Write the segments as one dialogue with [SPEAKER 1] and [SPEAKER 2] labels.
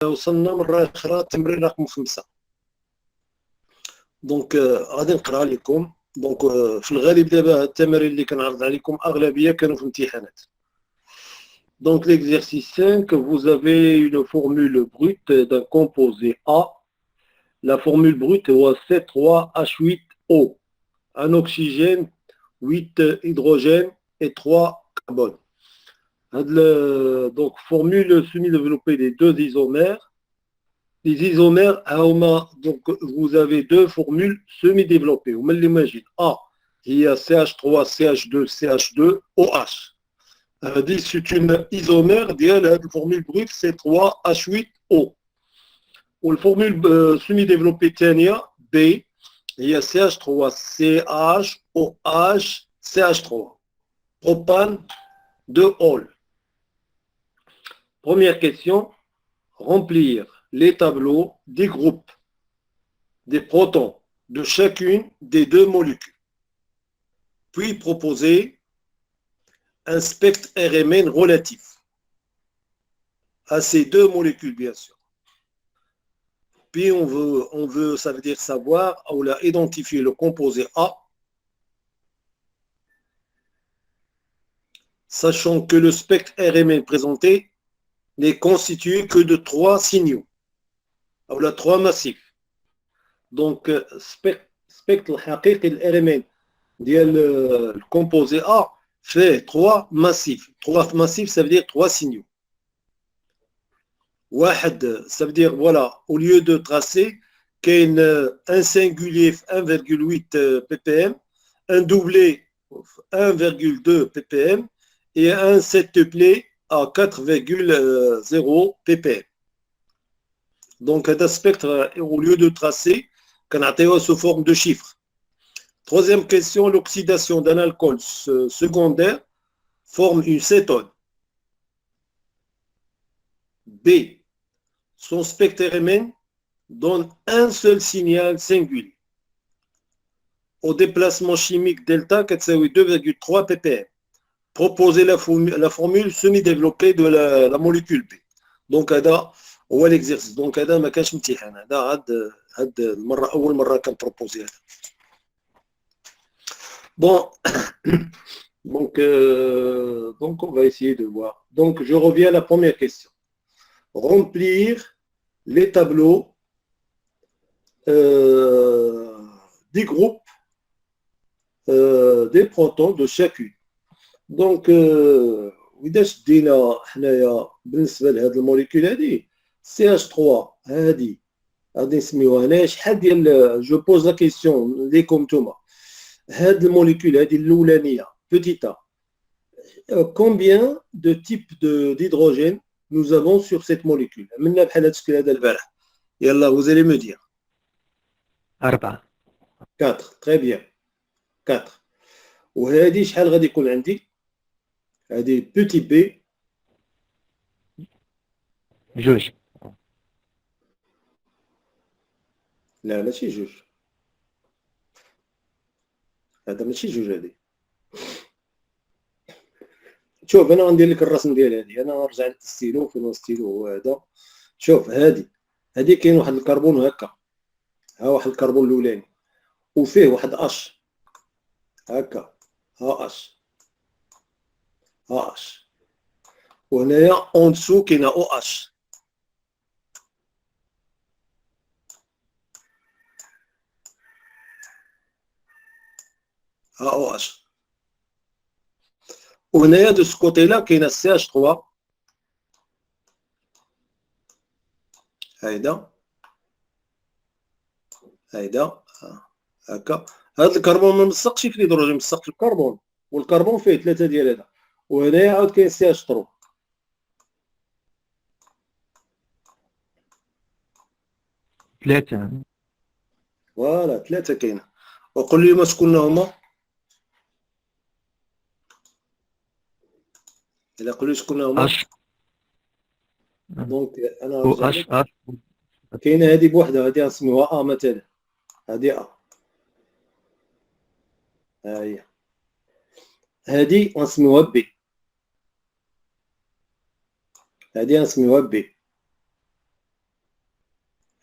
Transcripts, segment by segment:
[SPEAKER 1] وصلنا مرة أخرى تمرين رقم 5. دونك غادي نقرا لكم. دونك في الغالب دابا التمارين اللي كنعرض عليكم أغلبية كانوا في امتحانات. Donc l'exercice 5, vous avez une formule brute d'un composé A. La formule brute est C3H8O. Un oxygène, 8 hydrogène et 3 carbone. Donc formule semi-développée des deux isomères. Les isomères, donc vous avez deux formules semi-développées. On l'imagine. A, il y a CH3, CH2, CH2, OH. C'est une isomère de la formule brute C3H8O. Ou la formule semi-développée Tania, B, il y a CH3, CH, OH, CH3. Propane, 2 ol. Première question, remplir les tableaux des groupes des protons de chacune des deux molécules. Puis proposer un spectre RMN relatif à ces deux molécules, bien sûr. Puis on veut, ça veut dire savoir, on a identifié le composé A, sachant que le spectre RMN présenté n'est constitué que de 3 signaux. On a 3 massifs. Donc, spectre RMN, le composé A, fait 3 massifs. 3 massifs, ça veut dire 3 signaux. Wahed, ça veut dire, voilà, au lieu de tracer, qu'il y a un singulier 1,8 ppm, un doublé 1,2 ppm et un septuplé à 4,0 ppm. Donc, un spectre, au lieu de tracer, qu'on a sous forme de chiffres. Troisième question, l'oxydation d'un alcool secondaire forme une cétone. B. Son spectre RMN donne un seul signal singulier. Au déplacement chimique delta, 2,3 ppm. Proposer la formule semi-développée de la molécule B. Donc, هذا هو l'exercice. Donc, هذا ما كانش امتحان. هذا هاد المرة أول مرة كان بروبوزي هذا. Bon, donc on va essayer de voir. Donc, je reviens à la première question. Remplir les tableaux des groupes des protons de chacune. Donc, وإذا شدينا حنايا بالنسبة لهذه الموليكول هذه CH3 هذه غادي نسميوها هنايا شحال ديال جو بوز لا كيسيون ليكم نتوما هذه الموليكول هذه الأولانية petit a combien de types d'hydrogène nous avons sur cette molécule عملنا بحال هذا الشكل هذا البارح يلا vous allez me dire
[SPEAKER 2] 4
[SPEAKER 1] 4 très bien 4 وهذه شحال غادي يكون عندي هذه petit b
[SPEAKER 2] جوج
[SPEAKER 1] لا ماشي جوج هذا ماشي جوج هذه شوف انا غندير لك الرسم ديال هذه انا نرجع للستيلو فين الستيلو هو هذا شوف هذه كاين واحد الكربون هكا ها واحد الكربون الاولاني وفيه واحد اش هكا ها اش وهنايا اون دسو كاينه او اش ها او اش وهنايا دو سكوتي لا كاينه سي اش 3 هيدا هكا هذا الكربون ما ملصقش في الهيدروجين ملصق في الكربون والكربون فيه 3 ديال هذا وهنايا عاود كاين سي اش 3
[SPEAKER 2] 3
[SPEAKER 1] فوالا 3 كاينه وقول لي ما شكون هما الا قول لي شكون هما
[SPEAKER 2] اش
[SPEAKER 1] دونك انا
[SPEAKER 2] و
[SPEAKER 1] نرجع
[SPEAKER 2] اش
[SPEAKER 1] لك
[SPEAKER 2] اش
[SPEAKER 1] كاينه هذه بوحدها هذه نسميوها ا مثلا هذه ها هي هذه نسميوها بي هذه نسميوها بي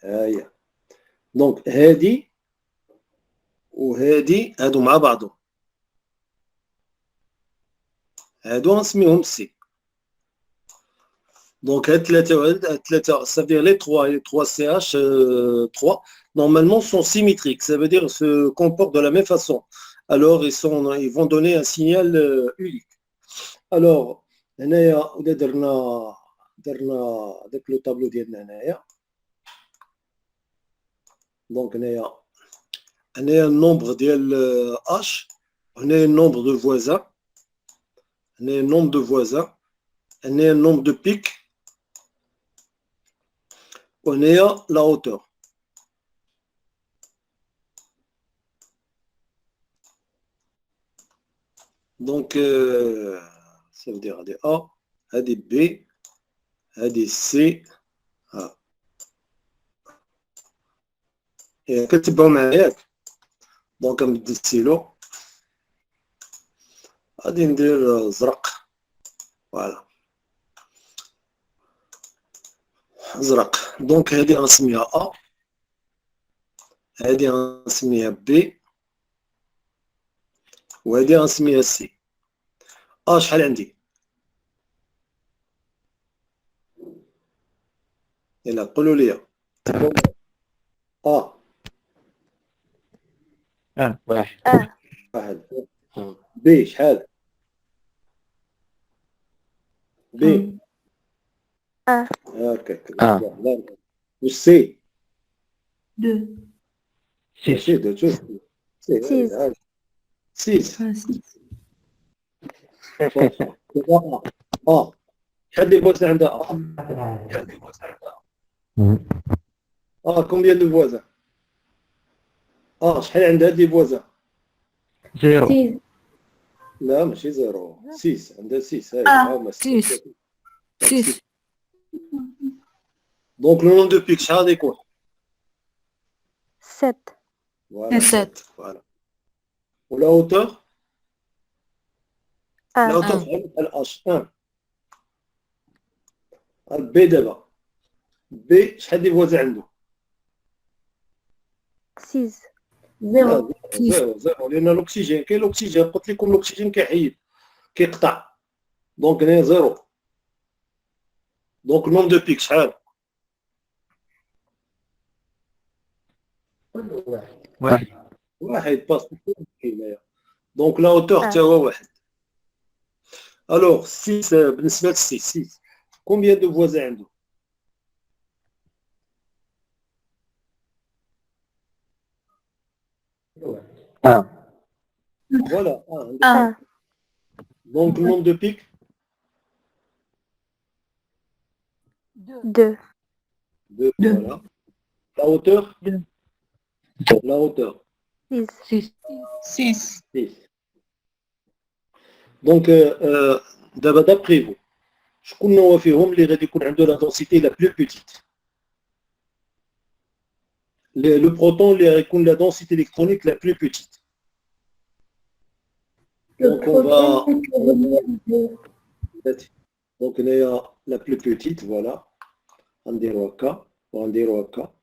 [SPEAKER 1] هاهي دونك هادي وهادي هادو مع بعضهم هادو نسميهم سي دونك هاد ثلاثة ça veut dire les trois CH 3 normalement sont symétriques, ça veut dire se comportent de la même façon. Alors ils vont donner un signal unique. Alors هنايا ولا درنا داك لو طابلو ديالنا هنايا دونك هنايا النومبر ديال اش هنايا النومبر دو فوازان هنايا النومبر دو فوازان هنايا النومبر دو بيك وهنايا لا هوتور دونك ça veut dire هادي A هادي B هادي C ها كتبعو معايا ياك دونك نبدل السيلو غادي ندير زرق فوالا زرق دونك هادي غنسميها A هادي غنسميها B وهادي غنسميها C شحال عندي يلا قولوا لي
[SPEAKER 2] واحد
[SPEAKER 1] واحد بي شحال بي هكاك والسي
[SPEAKER 3] Deux.
[SPEAKER 1] ماشي دو شوف سي سيس شحال دي فوازان عندها كومبيان دو فوازان شحال عندها دي فوازان
[SPEAKER 2] زيرو
[SPEAKER 3] Six.
[SPEAKER 1] لا ماشي زيرو 6 عندها 6 هاي
[SPEAKER 3] Six. Six.
[SPEAKER 1] دونك لو نون دو بيك شحال يكون
[SPEAKER 4] 7
[SPEAKER 1] فوالا
[SPEAKER 3] 7.
[SPEAKER 1] فوالا ولا هوتور لا
[SPEAKER 4] 1
[SPEAKER 1] هوتور بحال اش 1 بي دابا بي شحال دي فوازان عنده
[SPEAKER 4] 6
[SPEAKER 3] Zéro.
[SPEAKER 1] زيرو لان الاكسجين كاين الاكسجين قلت لكم الاكسجين كيحيد كيقطع دونك هنا زيرو دونك نوم دو بيك شحال واحد باس هنايا دونك لا هوتور حتى هو واحد الوغ 6 بالنسبه ل 6 كومبيان دو فوازان عنده فوالا
[SPEAKER 4] 1
[SPEAKER 1] دونك نوم دو بيك
[SPEAKER 4] 2
[SPEAKER 1] 2 فوالا لا هوتور لا هوتور
[SPEAKER 4] 6
[SPEAKER 3] Six.
[SPEAKER 1] 6 دونك دابا دابخي فو شكون هو فيهم اللي غادي يكون عنده لا دونسيتي لا بلو بوتيت لو بروتون اللي غيكون لا دونسيتي الكترونيك لا بلو بوتيت
[SPEAKER 3] Le
[SPEAKER 1] Donc on va
[SPEAKER 3] proton.
[SPEAKER 1] donc هنايا لا بلو بوتيت فوالا غنديرو هكا وغنديرو هكا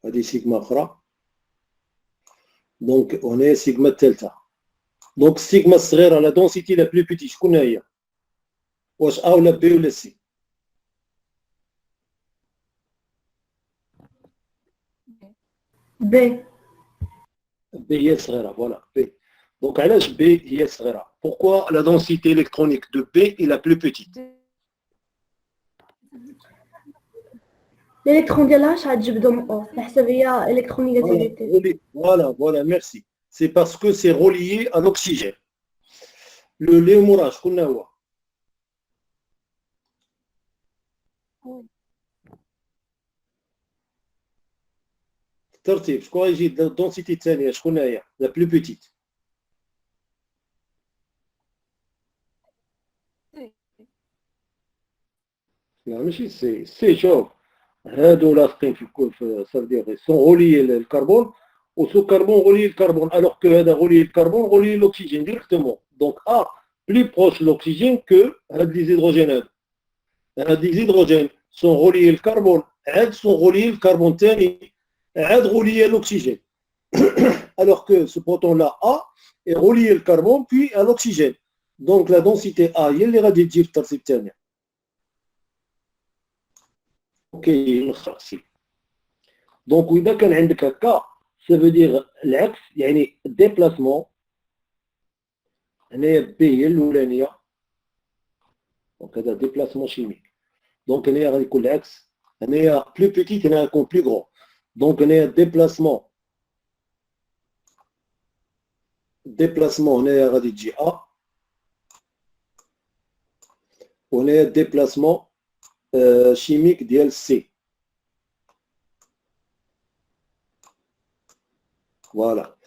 [SPEAKER 1] هادي سيغما اخرى دونك هنايا سيغما الثالثه دونك السيغما الصغيره لا دونسيتي لا بلو بوتيت شكون هي واش ا ولا بي ولا سي
[SPEAKER 3] B.
[SPEAKER 1] بي هي الصغيره فوالا بي دونك علاش بي هي الصغيره pourquoi la densité électronique de B est la plus petite
[SPEAKER 3] L'électron ديالها شحال تجيب دوم او حسب هي الكترونيغاتيفيتي.
[SPEAKER 1] voilà merci c'est parce que c'est relié à l'oxygène le léomora شكون هو الترتيب شكون يجي الدونسيتي الثانيه شكون هي لا بلو بوتيت لا ماشي سي شوف هادو لاصقين في سافدير سون غوليي الكربون وسو كربون غوليي الكربون الوغ كو هذا غوليي الكربون غوليي الاكسجين ديريكتومون دونك بلي بروش الاكسجين كو هاد لي زيدروجين هاد لي زيدروجين سون غوليي الكربون عاد sont reliés le carbone ثاني عاد relié à l'oxygène. Alors que ce proton-là A est relié au carbone puis à l'oxygène. Donc la densité A هي اللي غادي تجي في الترتيب الثاني. اوكي نخرج سي. دونك واذا كان عندك هكا ça veut dire العكس يعني déplacement هنايا بي هي الاولانيه دونك هذا déplacement chimique. دونك هنايا غادي يكون العكس هنايا plus petit هنا يكون plus grand. دونك هنايا déplacement هنايا غادي تجي A وهنايا déplacement chimique ديال C. فوالا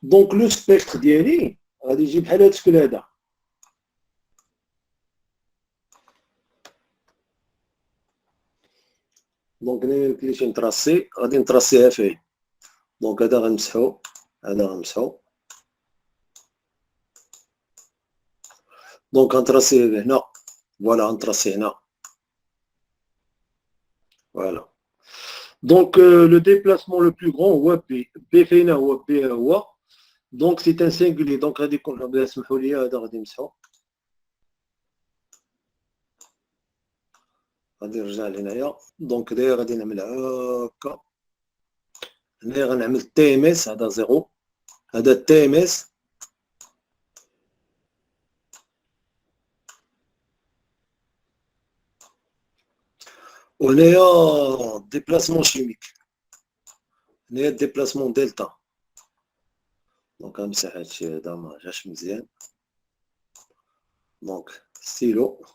[SPEAKER 1] دونك لو سبيكتر ديالي غادي يجي بحال هذا الشكل هذا. دونك هنا ميمكنليش نتراسي غادي نتراسيها فيه. دونك هذا غنمسحو هذا غنمسحو. دونك غنتراسيه هنا فوالا غنتراسي هنا فوالا. Donc le déplacement le plus grand هو B. B فينا هو B هو. Donc c'est un singulier. Donc غادي يكون غادي يسمحوا لي هذا غادي نمسحو. غادي نرجع لهنايا. دونك داير غادي نعمل هكا. هنايا غنعمل تي ام اس هذا زيرو. هذا تي ام اس وهنايا ديبلاسمون شيميك. هنايا ديبلاسمون دلتا. دونك غنمسح هادشي هذا ما جاش مزيان. دونك ستيلو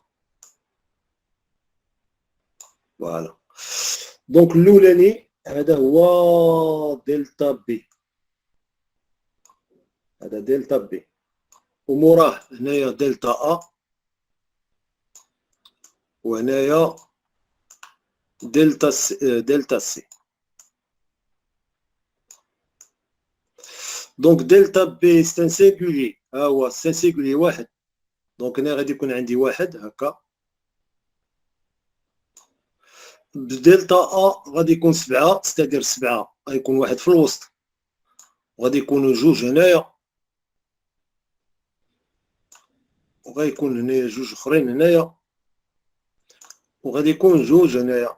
[SPEAKER 1] فوالا. دونك الاولاني هذا هو دلتا بي. هذا دلتا بي وموراه هنايا دلتا ا وهنايا دلتا سي. دونك دلتا بي سي ان سينغولي ها هو سي سينغولي واحد. دونك هنا غادي يكون عندي واحد هكا. بدلتا ا غادي يكون 7 ستادير 7 غيكون واحد في الوسط وغادي يكونوا جوج هنايا وغيكون هنايا جوج اخرين هنايا وغادي يكون جوج هنايا.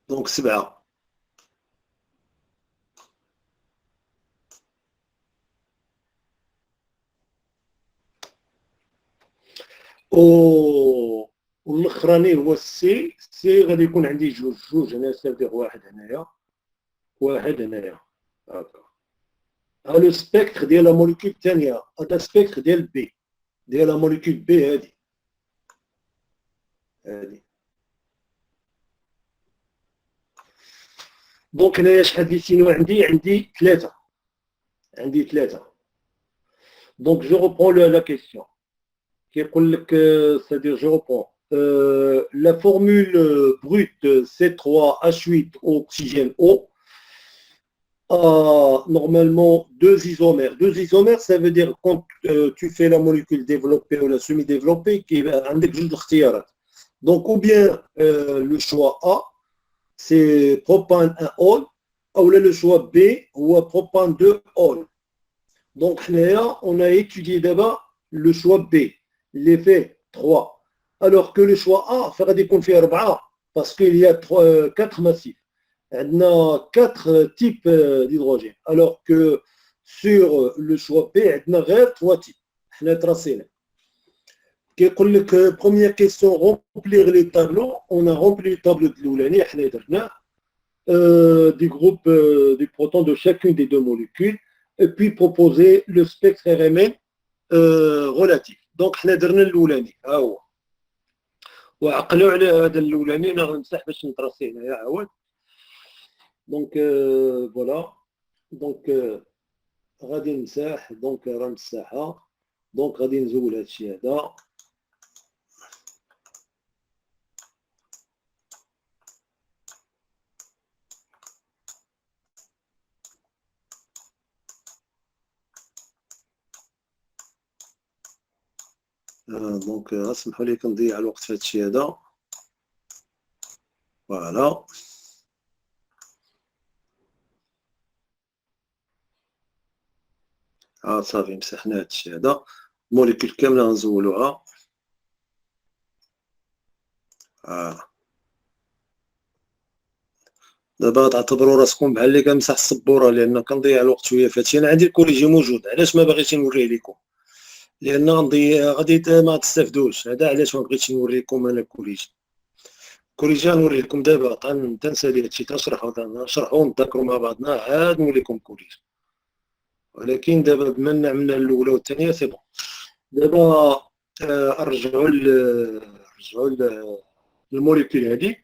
[SPEAKER 1] دونك 7. والاخراني هو السي. سي غادي يكون عندي جوج هنا سافيغ واحد هنايا واحد هنايا هكا. ها لو سبيكتر ديال لا موليكول الثانيه. هذا سبيكتر ديال بي ديال لا موليكول بي هادي دونك هنايا شحال ديسينو عندي ثلاثه. عندي ثلاثه. دونك جو روبرون لا كيسيون كيقول لك c'est-à-dire je reprends la formule brute C3H8 oxygène O a normalement deux isomères. Deux isomères, ça veut dire quand tu fais la molécule développée ou la semi-développée, qui a un جوج اختيارات. Donc ou bien le choix A, c'est propane 1 ol, ou le choix B, ou propane 2 ol. Donc on a étudié d'abord le choix B. L'effet 3. Alors que le choix A, il غادي يكون فيه 4 parce qu'il y a 4 massifs. On a 4 types d'hydrogène. Alors que sur le choix B, on a غير 3 types. On a tracé là. كيقول لك première question, remplir les tableaux. On a rempli le tableau de l'oulani. احنا درنا des groupes des protons de chacune des deux molécules et puis proposer le spectre RMN relatif. دونك حنا درنا الاولاني ها هو وعقلوا على هذا الاولاني. انا غنمسح باش نتراسي هنايا عاود. دونك فوالا. دونك غادي نمسح. دونك راه مساحه. دونك غادي نزول هادشي هذا. دونك اسمحوا لي كنضيع الوقت في هادشي هذا. Voilà. صافي مسحنا هادشي هذا. الموليكول كاملة غنزولوها. دابا تعتبروا راسكم بحال اللي كنمسح السبوره، لان كنضيع الوقت شويه في هادشي. انا عندي الكوريجي موجود، علاش ما باغيش نوريه لكم؟ لان غادي ما تستافدوش. هذا علاش ما بغيتش نوريكم انا الكوريجي. الكوريجي غنوري لكم دابا، تنسالي هادشي تنشرحو ونذاكروا مع بعضنا، عاد نوريكم الكوريجي. ولكن دابا بما ان عملنا الاولى والثانيه سي بون. دابا نرجعوا الموليكول هذه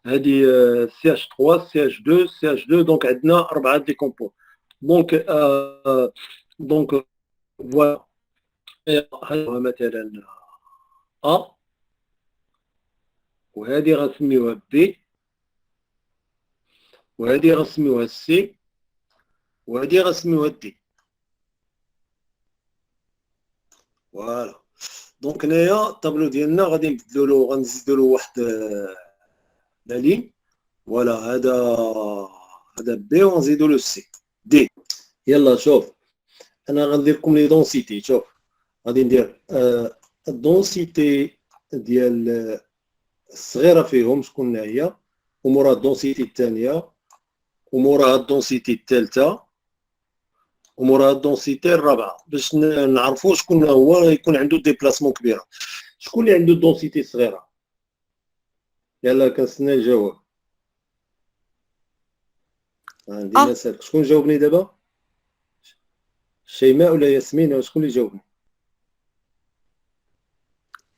[SPEAKER 1] CH3 CH2 CH2. دونك عندنا 4 ديكومبوز. دونك فوالا هذا مثلا A، وهذه غنسميوها B، وهذه غنسميوها C، وهذه غنسميوها D. فوالا. دونك هنايا الطابلو ديالنا غادي نبدلو له، غنزيدو له واحد لا لين. فوالا هذا بي وغنزيدو له سي دي. يلا شوف، انا غندير لكم لي دونسيتي. شوف غادي ندير الدونسيتي ديال الصغيره فيهم شكون هي، وموراها الدونسيتي الثانيه، وموراها الدونسيتي الثالثه، وموراها الدونسيتي الرابعه، باش نعرفوا شكون هو يكون عنده ديبلاسمون كبيره. شكون اللي عنده الدونسيتي صغيره؟ يلا كنستنى الجواب. عندي مسألة. شكون جاوبني دابا؟ شيماء ولا ياسمين؟ شكون اللي جاوبني؟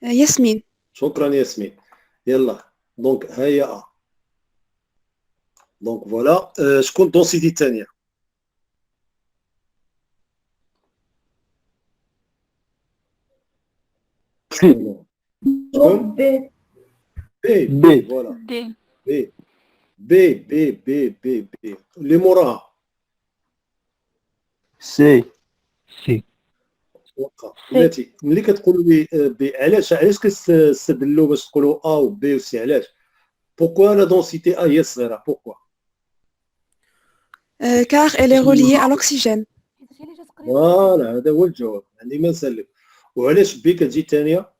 [SPEAKER 4] ياسمين.
[SPEAKER 1] شكرا ياسمين. يلا دونك ها هي دونك فوالا. شكون الدونسيتي الثانيه؟ شكون؟
[SPEAKER 3] بي
[SPEAKER 1] بي فوالا. بي اللي موراها
[SPEAKER 2] سي.
[SPEAKER 1] بلاتي ملي كتقولوا لي بي، علاش كتستدلوا باش تقولوا ا و بي و سي؟ علاش؟ بوكوا لا دونسيتي ا هي صغيره؟ بوكوا؟
[SPEAKER 4] car elle est reliée à l'oxygène.
[SPEAKER 1] فوالا هذا هو الجواب. عندي ما نسلك. وعلاش بي كتجي ثانيه؟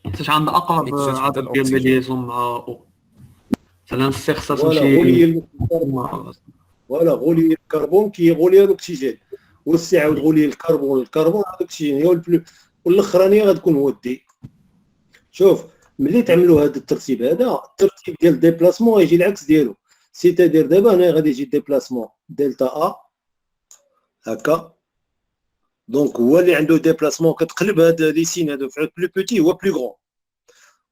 [SPEAKER 5] حيت عندها اقرب عدد ديال الليزون مع او. مثلا السي خصها
[SPEAKER 1] تمشي
[SPEAKER 5] مع
[SPEAKER 1] فوالا غولي الكربون كي غولي الاكسجين، والسي عاود غولي الكربون عاود الاكسجين، هي والاخرانيه غتكون هو الدي. شوف ملي تعملوا هذا الترتيب، هذا الترتيب ديال الديبلاسمون غيجي العكس ديالو. سيتادير دابا هنا غادي يجي ديبلاسمون دلتا ا هكا. دونك هو اللي عنده ديبلاسمون كتقلب هاد لي سين هادو في بلو بوتي هو بلو غران.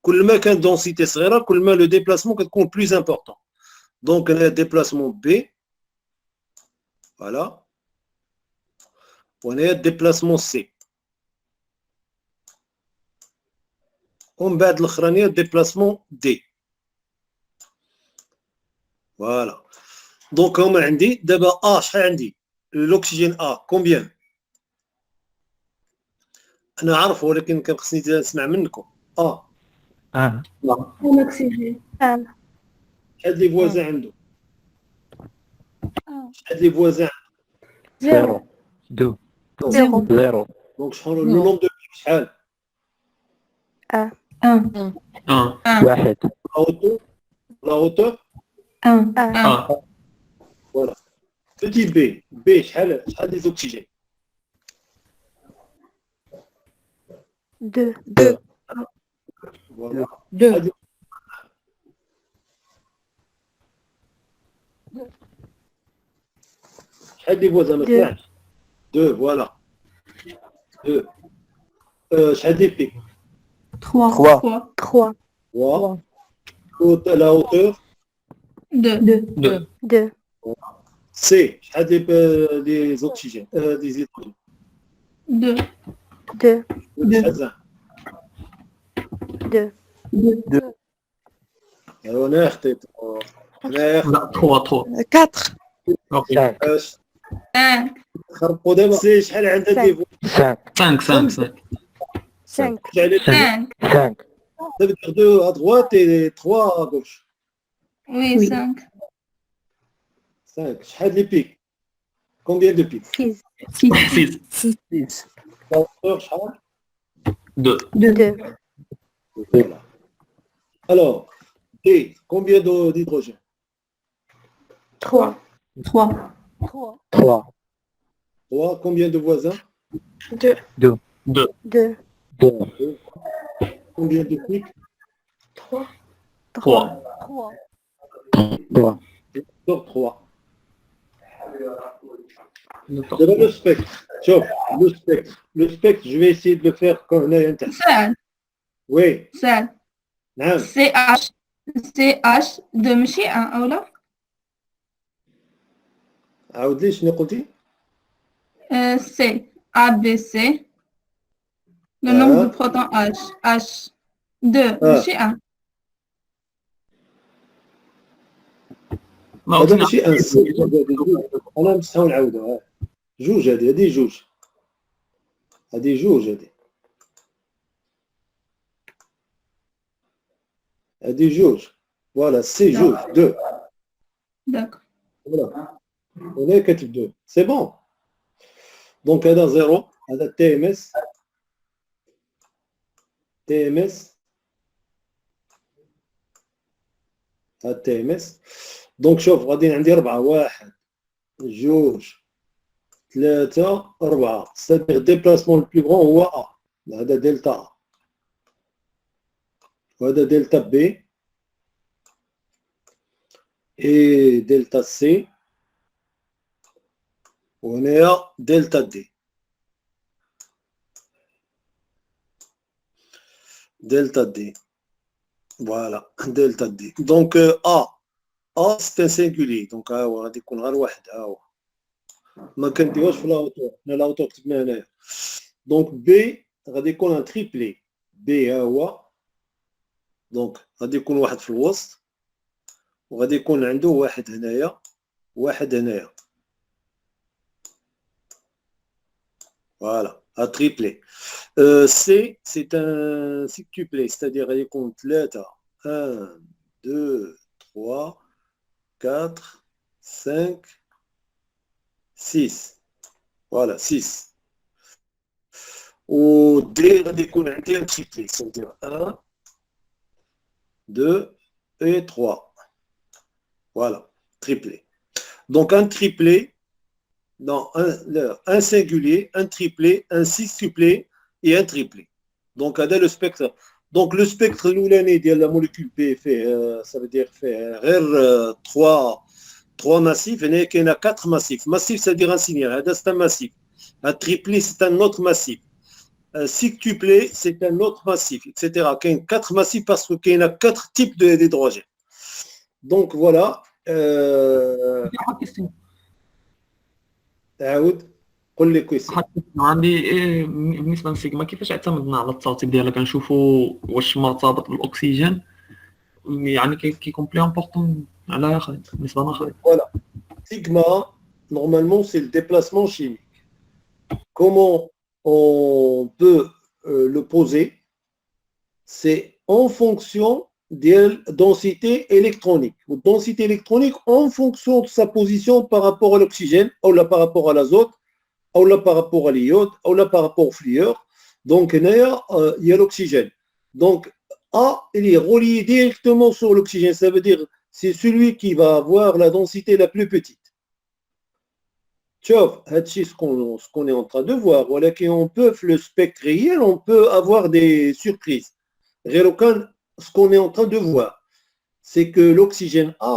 [SPEAKER 1] كل ما كان دونسيتي صغيره كل ما لو ديبلاسمون كتكون بلوز امبورطون. دونك هنا ديبلاسمون بي فوالا، وهنايا ديبلاسمون سي، ومن بعد الاخرانيه ديبلاسمون دي. فوالا. دونك هما عندي دابا شحال عندي؟ الاكسجين كومبيان؟ انا عارف ولكن كان خصني نسمع منكم.
[SPEAKER 3] الأكسجين
[SPEAKER 1] شحال لي فوازان عنده؟ شحال لي فوازان؟
[SPEAKER 3] زيرو.
[SPEAKER 2] زيرو.
[SPEAKER 1] دونك شحال لو نومبر دو شحال؟
[SPEAKER 2] واحد.
[SPEAKER 1] لا هوتور فوالا. بتي بي شحال لي زوكسيجين؟
[SPEAKER 3] دو.
[SPEAKER 1] فوالا. شحال لي فوازان؟ ما سمعتش. دو فوالا. شحال لي بي؟
[SPEAKER 3] 3
[SPEAKER 1] لا هوتور
[SPEAKER 3] 2
[SPEAKER 1] سي شحال لي زوكسيجين؟ لي زيتون
[SPEAKER 3] 2
[SPEAKER 1] شحال؟
[SPEAKER 3] 2
[SPEAKER 1] انا خطيت. انا
[SPEAKER 5] لا 3
[SPEAKER 4] 4.
[SPEAKER 1] خربوا دابا. سي شحال عندها دي
[SPEAKER 5] 5
[SPEAKER 3] 5
[SPEAKER 1] Ça veut dire 2 à droite et 3 à gauche.
[SPEAKER 6] Oui, 5.
[SPEAKER 1] 5. شحال les pics? Combien de pics?
[SPEAKER 6] 6.
[SPEAKER 5] 6.
[SPEAKER 1] شحال
[SPEAKER 5] 2.
[SPEAKER 6] 2.
[SPEAKER 1] Voilà. Alors, D, combien d'hydrogène?
[SPEAKER 6] 3. 3.
[SPEAKER 2] 3.
[SPEAKER 1] 3. Combien de voisins?
[SPEAKER 4] 2.
[SPEAKER 5] 2.
[SPEAKER 4] 2.
[SPEAKER 2] 2.
[SPEAKER 1] Combien de pics?
[SPEAKER 6] 3.
[SPEAKER 5] 3.
[SPEAKER 2] 3.
[SPEAKER 1] Donc 3. Le spectre. Sauf, le spectre, je vais essayer de le faire quand on est inter.
[SPEAKER 6] سهل
[SPEAKER 1] Oui.
[SPEAKER 6] سهل
[SPEAKER 1] نعم.
[SPEAKER 6] CH 2 ماشي 1 أو لا؟
[SPEAKER 1] عاود لي شنو قلتي؟
[SPEAKER 6] C ABC. Le nombre de protons H 2 ماشي 1.
[SPEAKER 5] ما
[SPEAKER 1] هذا
[SPEAKER 5] قلت
[SPEAKER 1] ماشي انا نستحاول نعاودها. جوج هذه جوج. هذه جوج هذه جوج. Voilà, c'est جوج. 2.
[SPEAKER 6] D'accord.
[SPEAKER 1] Voilà. On est كاتب 2. C'est bon. Donc هذا 0. هذا TMS. هذا TMS. دونك شوف غادي عندي 4. 1 2 3 4. C'est-à-dire le déplacement le plus grand هو A. هذا دلتا A. وهذا دلتا B. Et delta C. وهنايا delta D. Delta D. Voilà, delta D. Donc A. A c'est un singulier. Donc غادي يكون غير واحد. ها هو. ما كنديروش في لاوتور. حنا لاوتور كتبنا هنايا. دونك بي غادي يكون ان تريبلي. بي ها هو. دونك غادي يكون واحد في الوسط وغادي يكون عنده واحد هنايا واحد هنايا. Voilà, un triplé. C, c'est un sextuplé, c'est-à-dire غادي يكون 3. 1, 2, 3, 4, 5, 6. Voilà, 6. و D غادي يكون عندي un triplé, c'est-à-dire 1, 2 et 3. Voilà, triplé. Donc un triplé, non, un singulier, un triplé, un sextuplé et un triplé. Donc هذا le spectre. Donc le spectre الأولاني ديال la molécule P fait ça veut dire fait غير 3 massifs. هنا كاينه 4 massifs. Massif ça veut dire un signal. هذا c'est un massif. Un triplé c'est un autre massif. Un sextuplé c'est un autre massif, etc. كاين 4 massifs parce que كاينه 4 types d'hydrogène. Donc voilà. تعاود قل لي كويس.
[SPEAKER 5] عندي بالنسبه للسيجما كيفاش اعتمدنا على الترتيب ديالها كنشوفوا واش مرتبط بالاكسجين يعني كيكون بلي امبورطون على بالنسبه لنا خالد.
[SPEAKER 1] Voilà. Sigma normalement c'est le déplacement chimique. Comment on peut le poser? C'est en fonction de la densité électronique. La densité électronique en fonction de sa position par rapport à l'oxygène, ou là par rapport à l'azote, ou là par rapport à l'iode, ou là par rapport au fluor. Donc il y a l'oxygène. Donc A, il est relié directement sur l'oxygène. Ça veut dire c'est celui qui va avoir la densité la plus petite. Tu vois, c'est ce qu'on est en train de voir. Voilà qu'on peut, le spectre réel, on peut avoir des surprises. Ce qu'on est en train de voir, c'est que l'oxygène A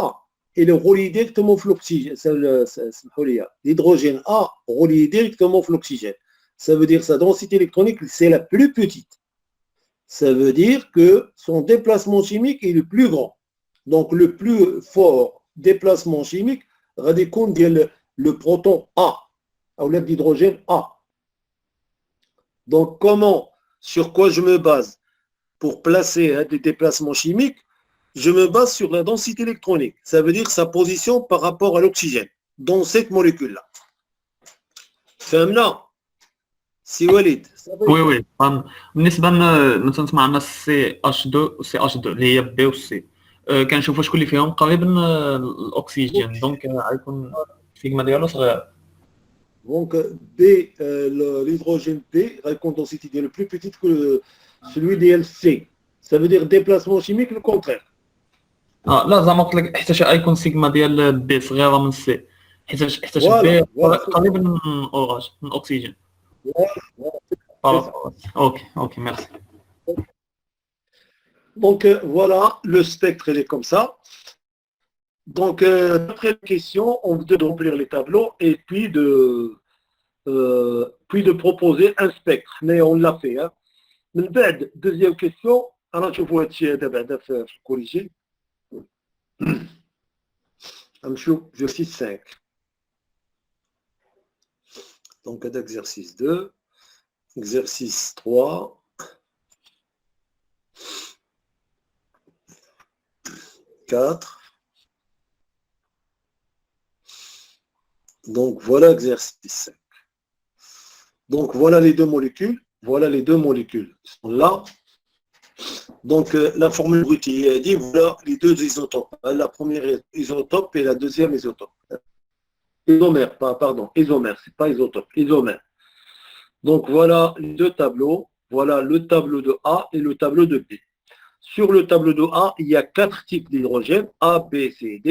[SPEAKER 1] est relié directement sur l'oxygène. L'hydrogène A relié directement sur l'oxygène. Ça veut dire sa densité électronique, c'est la plus petite. Ça veut dire que son déplacement chimique est le plus grand. Donc le plus fort déplacement chimique, radicale le proton A, ou l'hydrogène A. Donc comment, sur quoi je me base pour placer des déplacements chimiques? Je me base sur la densité électronique. Ça veut dire sa position par rapport à l'oxygène dans cette molécule-là. Femna, Si Walid.
[SPEAKER 5] وي وي فهم. بالنسبه مثلا عندنا سي اش 2 وسي اش 2 اللي هي بي وسي، كنشوفوا شكون اللي فيهم قريب من الاكسجين، دونك غيكون السيجما ديالو صغير.
[SPEAKER 1] Donc, B, l'hydrogène B répond densité est le plus petite que celui des LC. Ça veut dire déplacement chimique, le contraire.
[SPEAKER 5] لا زعما قلت لك حيت غيكون سيجما ديال بي صغيره من سي، حيت
[SPEAKER 1] Voilà,
[SPEAKER 5] بي
[SPEAKER 1] voilà.
[SPEAKER 5] قريب من اوراج من الاكسجين. اوكي ميرسي.
[SPEAKER 1] Donc, voilà, le spectre, il est comme ça. Donc, après la question, on vous demande de remplir les tableaux et puis de proposer un spectre. Mais on l'a fait. Hein. من بعد, deuxième question, أنا نشوفوا هادشي هذا بعدا في الكوريجي. نمشيو exercice 5. Donc, exercice 2, exercice 3, 4. Donc, voilà exercice 5. Donc, voilà les deux molécules. Voilà les deux molécules. Ils sont là. Donc, la formule brute dit, voilà les deux isotopes. La première isotope et la deuxième isotope. Isomère, pardon, isomère, c'est pas isotope, isomère. Donc, voilà les deux tableaux. Voilà le tableau de A et le tableau de B. Sur le tableau de A, il y a 4 types d'hydrogène, A, B, C et D.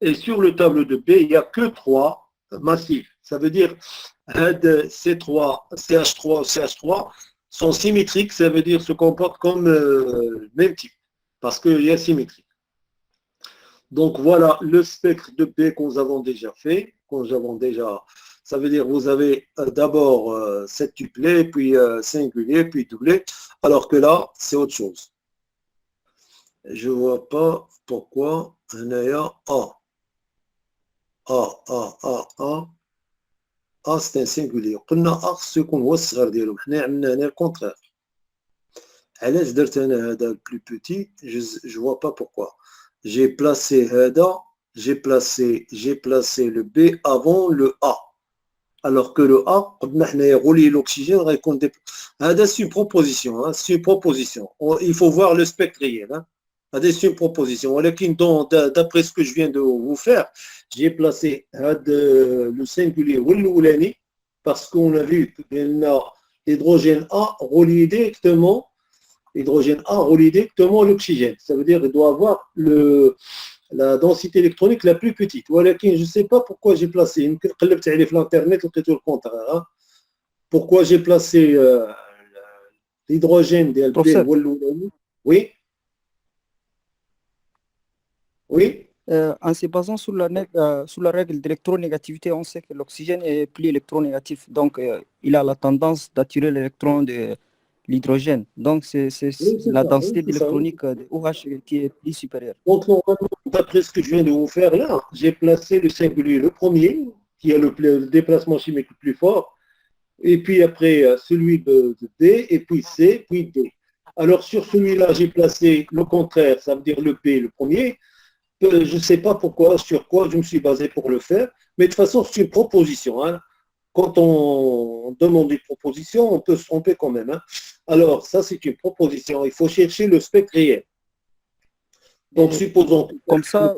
[SPEAKER 1] Et sur le tableau de B, il n'y a que 3 massifs. Ça veut dire C3, CH3, CH3 sont symétriques, ça veut dire se comportent comme même type, parce qu'il y a symétrie. Donc voilà le spectre de B que nous avons déjà fait. Ça veut dire vous avez d'abord septuplé, puis singulier, puis doublé, alors que là, c'est autre chose. Je ne vois pas pourquoi il y a A, c'est un singulier. قلنا A سيكون هو الصغر ديالهم. حنا عملنا هنا الكونترير. علاش درت انا هذا le plus petit? Je vois pas pourquoi. J'ai placé هذا, j'ai placé le B avant le A. Alors que le A, قلنا حنايا relier l'oxygène غيكون هذا c'est une proposition, hein, c'est une proposition. Il faut voir le spectre réel, hein. C'est une proposition. D'après ce que je viens de vous faire, j'ai placé le singulier Woloulani parce qu'on a vu que l'hydrogène A relie directement l'oxygène. Ça veut dire qu'il doit avoir la densité électronique la plus petite. Je ne sais pas pourquoi j'ai placé. L'internet, le contraire. Hein. Pourquoi j'ai placé l'hydrogène de Woloulani? Oui. Oui.
[SPEAKER 2] En se basant sur la règle d'électronégativité, on sait que l'oxygène est plus électronégatif. Donc, il a la tendance d'attirer l'électron de l'hydrogène. Donc, c'est la densité d'électronique de OH qui est plus supérieure.
[SPEAKER 1] Donc, d'après ce que je viens de vous faire là, j'ai placé le singulier, le premier, qui a le déplacement chimique le plus fort, et puis après celui de D, et puis C, puis D. Alors, sur celui-là, j'ai placé le contraire, ça veut dire le B, le premier. Je ne sais pas pourquoi, sur quoi je me suis basé pour le faire, mais de toute façon, c'est une proposition. Hein. Quand on demande une proposition, on peut se tromper quand même. Hein. Alors, ça, c'est une proposition. Il faut chercher le spectre réel. Donc, supposons
[SPEAKER 2] comme ça,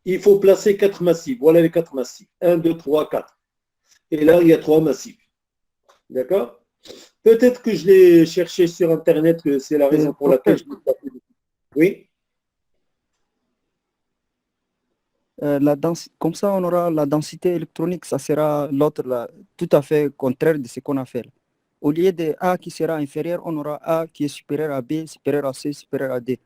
[SPEAKER 1] il faut placer 4 massifs. Voilà les 4 massifs. 1, 2, 3, 4. Et là, il y a 3 massifs. D'accord? Peut-être que je l'ai cherché sur Internet, que c'est la raison pour laquelle je l'ai pas fait. Oui?
[SPEAKER 2] Comme ça, on aura la densité électronique, ça sera l'autre, tout à fait contraire de ce qu'on a fait. Au lieu de A qui sera inférieur, on aura A qui est supérieur à B, supérieur à C, supérieur à D.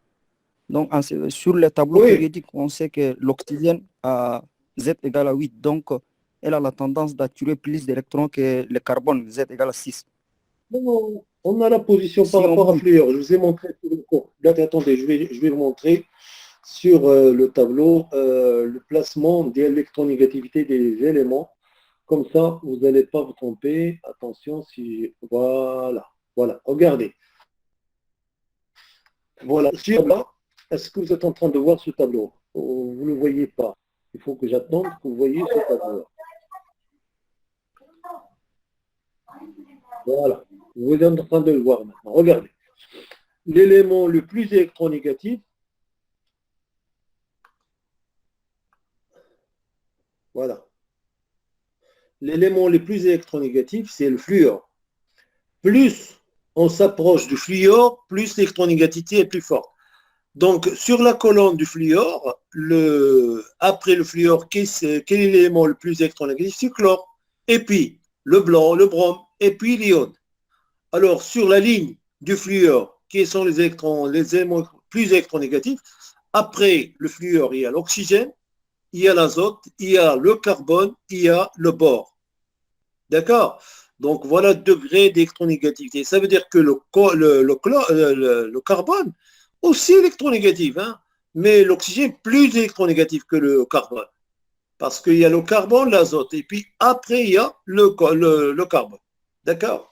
[SPEAKER 2] Donc, sur le tableau périodique, on sait que l'oxygène a Z égale à 8. Donc, elle a la tendance d'attirer plus d'électrons que le carbone, Z égale à 6.
[SPEAKER 1] Non, on a la position par rapport à Fleur. Je vous ai montré sur le cours. Là, attendez, je vais vous montrer sur le tableau le placement d'électronégativité des éléments. Comme ça, vous n'allez pas vous tromper. Attention, voilà, regardez. Voilà, sur là, est-ce que vous êtes en train de voir ce tableau? Vous ne le voyez pas. Il faut que j'attende que vous voyez ce tableau. Voilà. Vous êtes en train de le voir maintenant. Regardez. L'élément le plus électronégatif, voilà. L'élément le plus électronégatif, c'est le fluor. Plus on s'approche du fluor, plus l'électronégativité est plus forte. Donc, sur la colonne du fluor, après le fluor, quel est l'élément le plus électronégatif? C'est le chlore. Et puis, le blanc, le brome, et puis l'iode. Alors, sur la ligne du fluor, quels sont les éléments plus électronégatifs? Après le fluor, il y a l'oxygène, il y a l'azote, il y a le carbone, il y a le bore. D'accord? Donc, voilà le degré d'électronégativité. Ça veut dire que le carbone, aussi électronégatif, hein, mais l'oxygène plus électronégatif que le carbone. Parce qu'il y a le carbone, l'azote, et puis après, il y a le carbone. D'accord?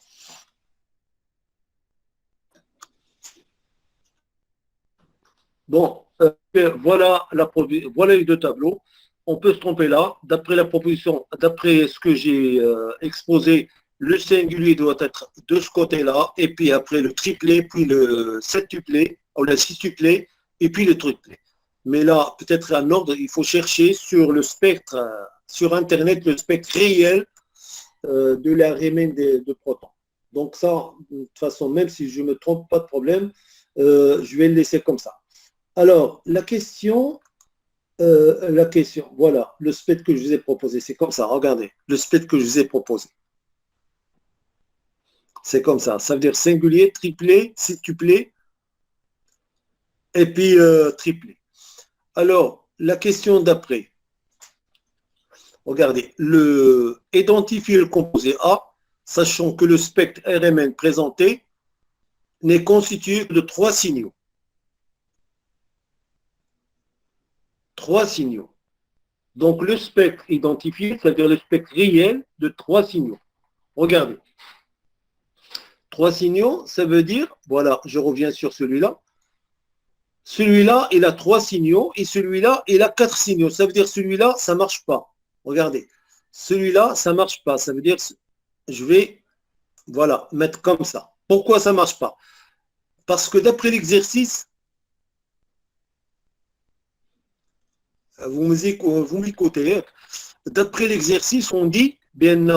[SPEAKER 1] Bon, voilà les deux tableaux. On peut se tromper là. D'après la proposition, d'après ce que j'ai exposé, le singulier doit être de ce côté-là, et puis après le triplet, puis le septuplé, ou le sextuplé, et puis le triplet. Mais là, peut-être un ordre, il faut chercher sur le spectre, sur Internet, le spectre réel de la Riemann de protons. Donc ça, de toute façon, même si je ne me trompe, pas de problème, je vais le laisser comme ça. Alors, la question, voilà, le spectre que je vous ai proposé, c'est comme ça, regardez, le spectre que je vous ai proposé. C'est comme ça veut dire singulier, triplé, sextuplé, et puis triplé. Alors, la question d'après, regardez, identifier le composé A, sachant que le spectre RMN présenté n'est constitué que de 3 signaux. 3 signaux. Donc, le spectre identifié, c'est-à-dire le spectre réel de 3 signaux. Regardez. 3 signaux, ça veut dire, voilà, je reviens sur celui-là. Celui-là, il a 3 signaux et celui-là, il a 4 signaux. Ça veut dire celui-là, ça ne marche pas. Regardez. Celui-là, ça ne marche pas. Ça veut dire, je vais, voilà, mettre comme ça. Pourquoi ça ne marche pas? Parce que d'après l'exercice, vous m'écoutez, d'après l'exercice, on dit, bien,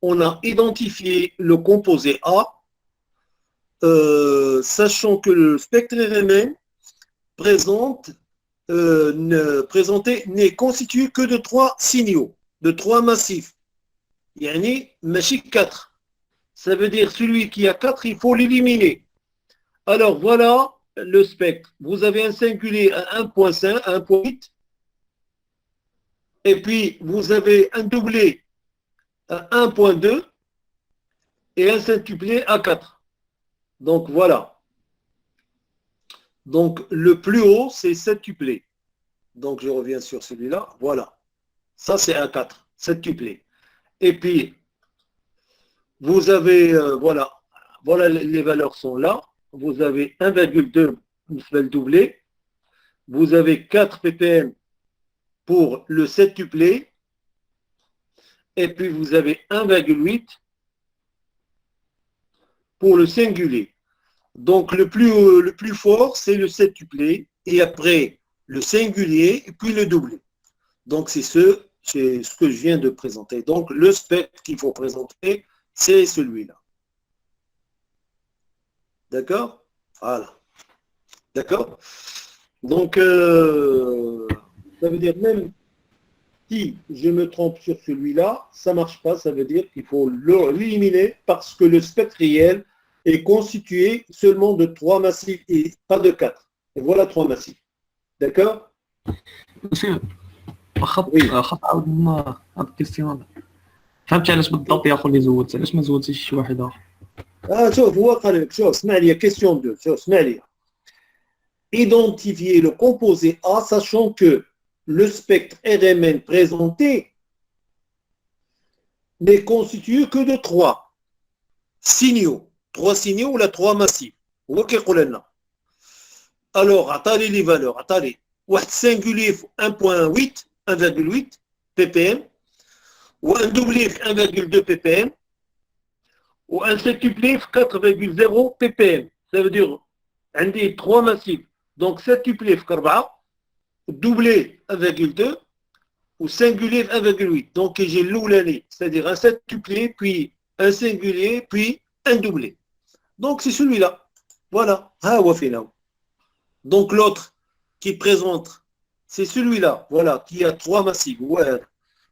[SPEAKER 1] on a identifié le composé A, sachant que le spectre RMN n'est constitué que de 3 signaux, de 3 massifs. Yani, machi 4. Ça veut dire celui qui a 4, il faut l'éliminer. Alors voilà le spectre. Vous avez un singulier à 1.5, 1.8. Et puis vous avez un doublé à 1.2 et un centuplé à 4. Donc voilà. Donc le plus haut, c'est septuplé. Donc je reviens sur celui-là. Voilà. Ça, c'est un 4, septuplé. Et puis, vous avez, voilà, les valeurs sont là. Vous avez 1,2 le doublé. Vous avez 4 ppm pour le septuplé. Et puis, vous avez 1,8 pour le singulier. Donc, le plus fort, c'est le septuplé. Et après, le singulier, et puis le doublé. Donc, c'est ce que je viens de présenter. Donc, le spectre qu'il faut présenter, c'est celui-là. D'accord? Voilà. D'accord? Donc, ça veut dire même si je me trompe sur celui-là, ça ne marche pas. Ça veut dire qu'il faut l'éliminer parce que le spectre réel est constitué seulement de 3 massifs et pas de 4. Et voilà 3 massifs. D'accord?
[SPEAKER 5] خط عاودنا هاد الكيستيون. فهمت علاش بالضبط يا اخو اللي زودت، علاش ما زودتيش شي واحد اخر؟
[SPEAKER 1] شوف هو قال لك شوف اسمع لي question 2 شوف اسمع لي. Identifier le composé A sachant que le spectre RMN présenté n'est constitué que de 3 signaux. 3 signaux ou la 3 massifs. هو كيقول لنا. Alors عطالي les valeurs عطالي واحد singulier 1.8 ppm ou un doublé 1,2 ppm ou un septuplé 4,0 ppm. Ça veut dire un des 3 massifs. Donc septuplé 4, doublé 1,2 ou singulier 1,8. Donc j'ai l'oulani, c'est-à-dire un septuplé, puis un singulier, puis un doublé. Donc c'est celui-là. Voilà. Donc l'autre qui présente, c'est celui-là, voilà, qui a 3 massifs. Ouais.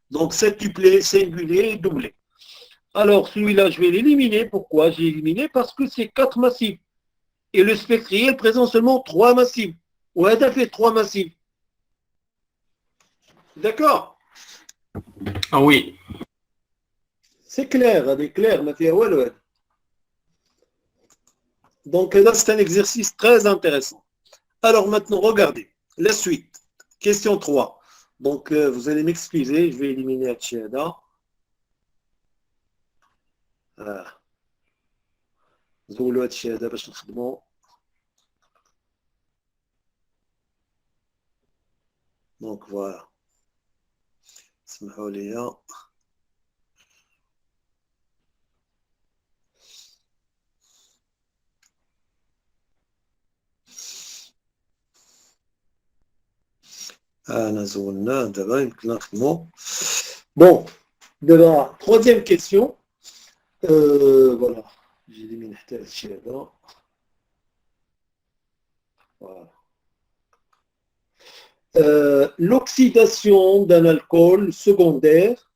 [SPEAKER 1] Donc septuplé, singulier, doublé. Alors celui-là, je vais l'éliminer. Pourquoi j'ai éliminé? Parce que c'est 4 massifs. Et le spectriel présente seulement 3 massifs. Ouais, ça fait 3 massifs. D'accord?
[SPEAKER 5] Ah oui.
[SPEAKER 1] C'est clair, c'est clair. Donc là, c'est un exercice très intéressant. Alors maintenant, regardez. La suite. Question 3. Donc, vous allez m'excuser, je vais éliminer Hatchiada. Zoulou Hatchiada, باش نخدمو. Donc voilà. اسمحوا لي. Bon, de la troisième question, voilà, j'ai éliminé voilà. L'oxydation d'un alcool secondaire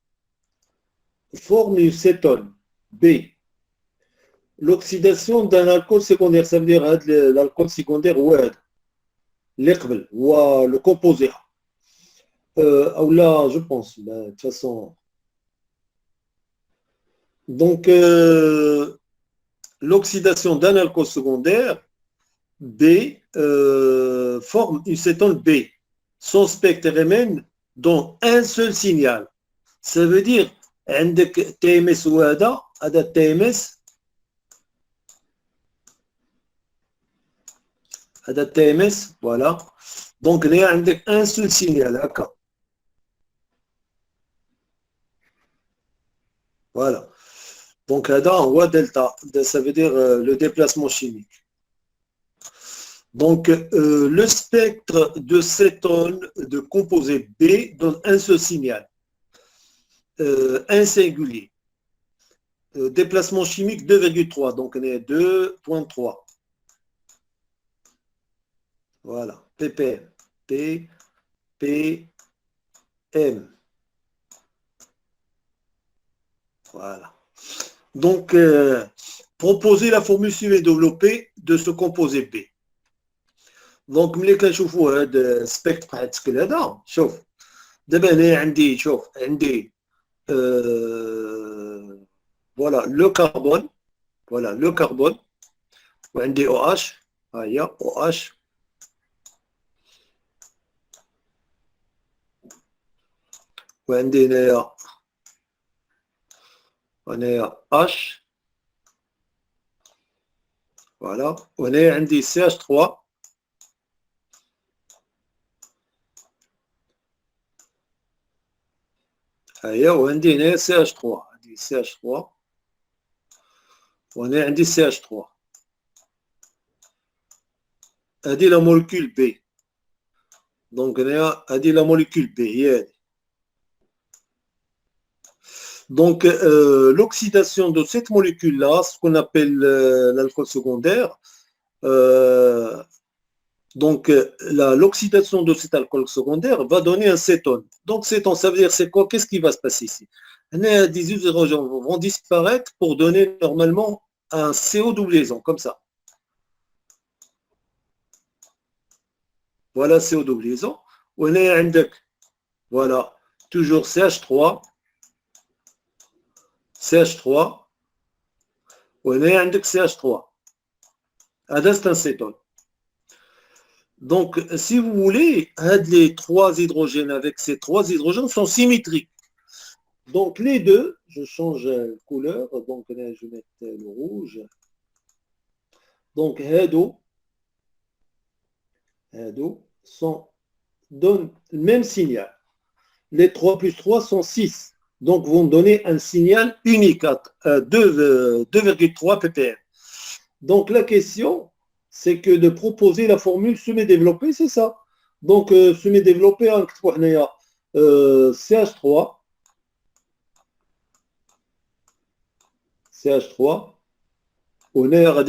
[SPEAKER 1] forme une cétone, B. L'oxydation d'un alcool secondaire, ça veut dire l'alcool secondaire, ouais, le composé. Ou là, je pense, de toute façon. Donc, l'oxydation d'un alcool secondaire, B, forme une cétone B. Son spectre RMN dans un seul signal. Ça veut dire, عندك TMS وهذا TMS هذا TMS, voilà. Donc, il y a un seul signal, d'accord. Voilà. Donc, là, on voit delta, ça veut dire le déplacement chimique. Donc, le spectre de cétone de composé B donne un seul signal, un singulier. Déplacement chimique 2,3, donc on est 2,3. Voilà, ppm, ppm. Voilà. Donc, proposer la formule suivie développée de ce composé B. Donc, ملي كنشوفوا هذا السبيكتر بحال التسكيل هذا، شوف دابا هنا عندي شوف عندي فوالا لو كربون، فوالا لو كربون، وعندي او اش، ها هي او اش، وعندي هنايا اش، فوالا، وهنايا عندي سي اش 3. هيا وعندي هنا CH3 عندي CH3 وهنا عندي CH3. هذه لا مولكول بي. دونك هنا هذه لا مولكول بي هي هذه. Donc, l'oxydation de cette molécule-là, ce qu'on appelle l'alcool secondaire, donc l'oxydation de cet alcool secondaire va donner un cétone. Donc, cétone, ça veut dire c'est quoi? Qu'est-ce qui va se passer ici? Des hydrogènes vont disparaître pour donner normalement un CO doublaison, comme ça. Voilà CO doublaison. On est عندك, voilà, toujours CH3. CH3. On est عندك CH3. هذا c'est un cétone. Donc, si vous voulez, les 3 hydrogènes avec ces 3 hydrogènes sont symétriques. Donc, les deux, je change de couleur, donc là, je vais mettre le rouge. Donc, Hado donnent le même signal. Les 3 plus 3 sont 6. donc vont donner un signal unique à 2,3 ppm. Donc la question, c'est que de proposer la formule semi-développée, c'est ça. Donc semi-développée, CH3, on a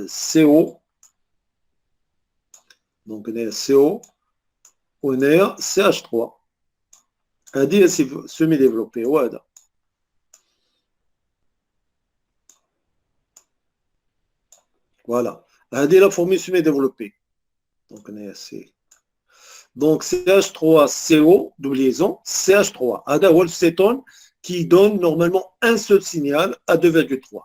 [SPEAKER 1] CO, donc on a CO, on a CH3. هذه semi-développée. Voilà. هذه la formule semi-développée. Donc on a C. Donc CH3CO, double liaison, CH3. هذا هو الcétone qui donne normalement un seul signal à 2,3.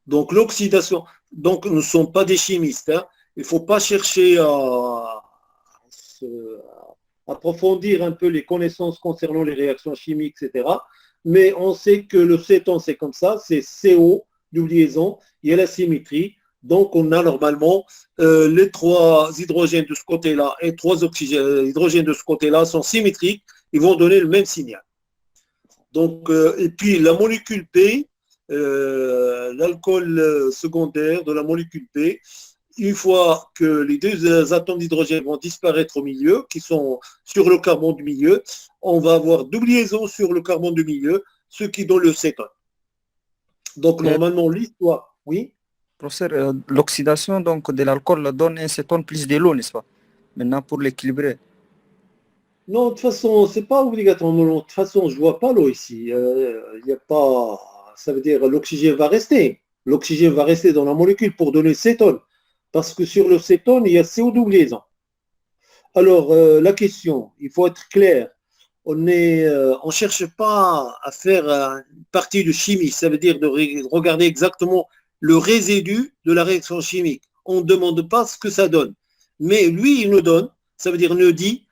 [SPEAKER 1] Donc l'oxydation, donc nous ne sommes pas des chimistes, hein. Il ne faut pas chercher à approfondir un peu les connaissances concernant les réactions chimiques, etc. Mais on sait que le cétone, c'est comme ça, c'est CO, double liaison, il y a la symétrie. Donc on a normalement les 3 hydrogènes de ce côté-là et 3 hydrogènes de ce côté-là sont symétriques, ils vont donner le même signal. Donc, et puis la molécule P, l'alcool secondaire de la molécule P, une fois que les 2 atomes d'hydrogène vont disparaître au milieu, qui sont sur le carbone du milieu, on va avoir double liaison sur le carbone du milieu, ce qui donne le cétone. Donc normalement l'histoire, oui.
[SPEAKER 2] Professeur, l'oxydation donc de l'alcool donne un cétone plus de l'eau, n'est-ce pas? Maintenant pour l'équilibrer.
[SPEAKER 1] Non, de toute façon, c'est pas obligatoirement l'eau. De toute façon, je vois pas l'eau ici. Il y a pas. Ça veut dire l'oxygène va rester. L'oxygène va rester dans la molécule pour donner cétone. Parce que sur le cétone, il y a CO double liaison. Alors, la question, il faut être clair. On cherche pas à faire une partie de chimie. Ça veut dire de regarder exactement le résidu de la réaction chimique. On ne demande pas ce que ça donne. Mais lui, il nous donne, ça veut dire il nous dit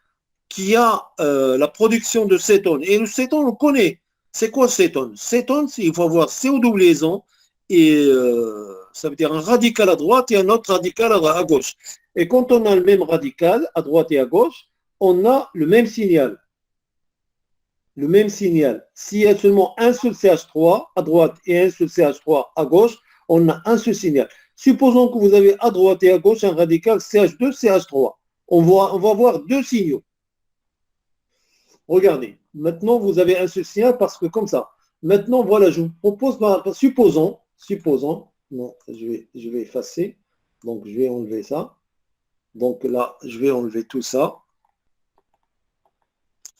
[SPEAKER 1] qu'il y a la production de cétone. Et le cétone, on connaît. C'est quoi le cétone? Cétone, il faut avoir CO double liaison et ça veut dire un radical à droite et un autre radical à gauche. Et quand on a le même radical à droite et à gauche, on a le même signal. Le même signal. S'il y a seulement un seul CH3 à droite et un seul CH3 à gauche, on a un seul signal. Supposons que vous avez à droite et à gauche un radical CH2, CH3. On va avoir 2 signaux. Regardez, maintenant vous avez un seul signal parce que comme ça. Maintenant, voilà, je vous propose, supposons, non, je vais effacer, donc je vais enlever ça. Donc là, je vais enlever tout ça.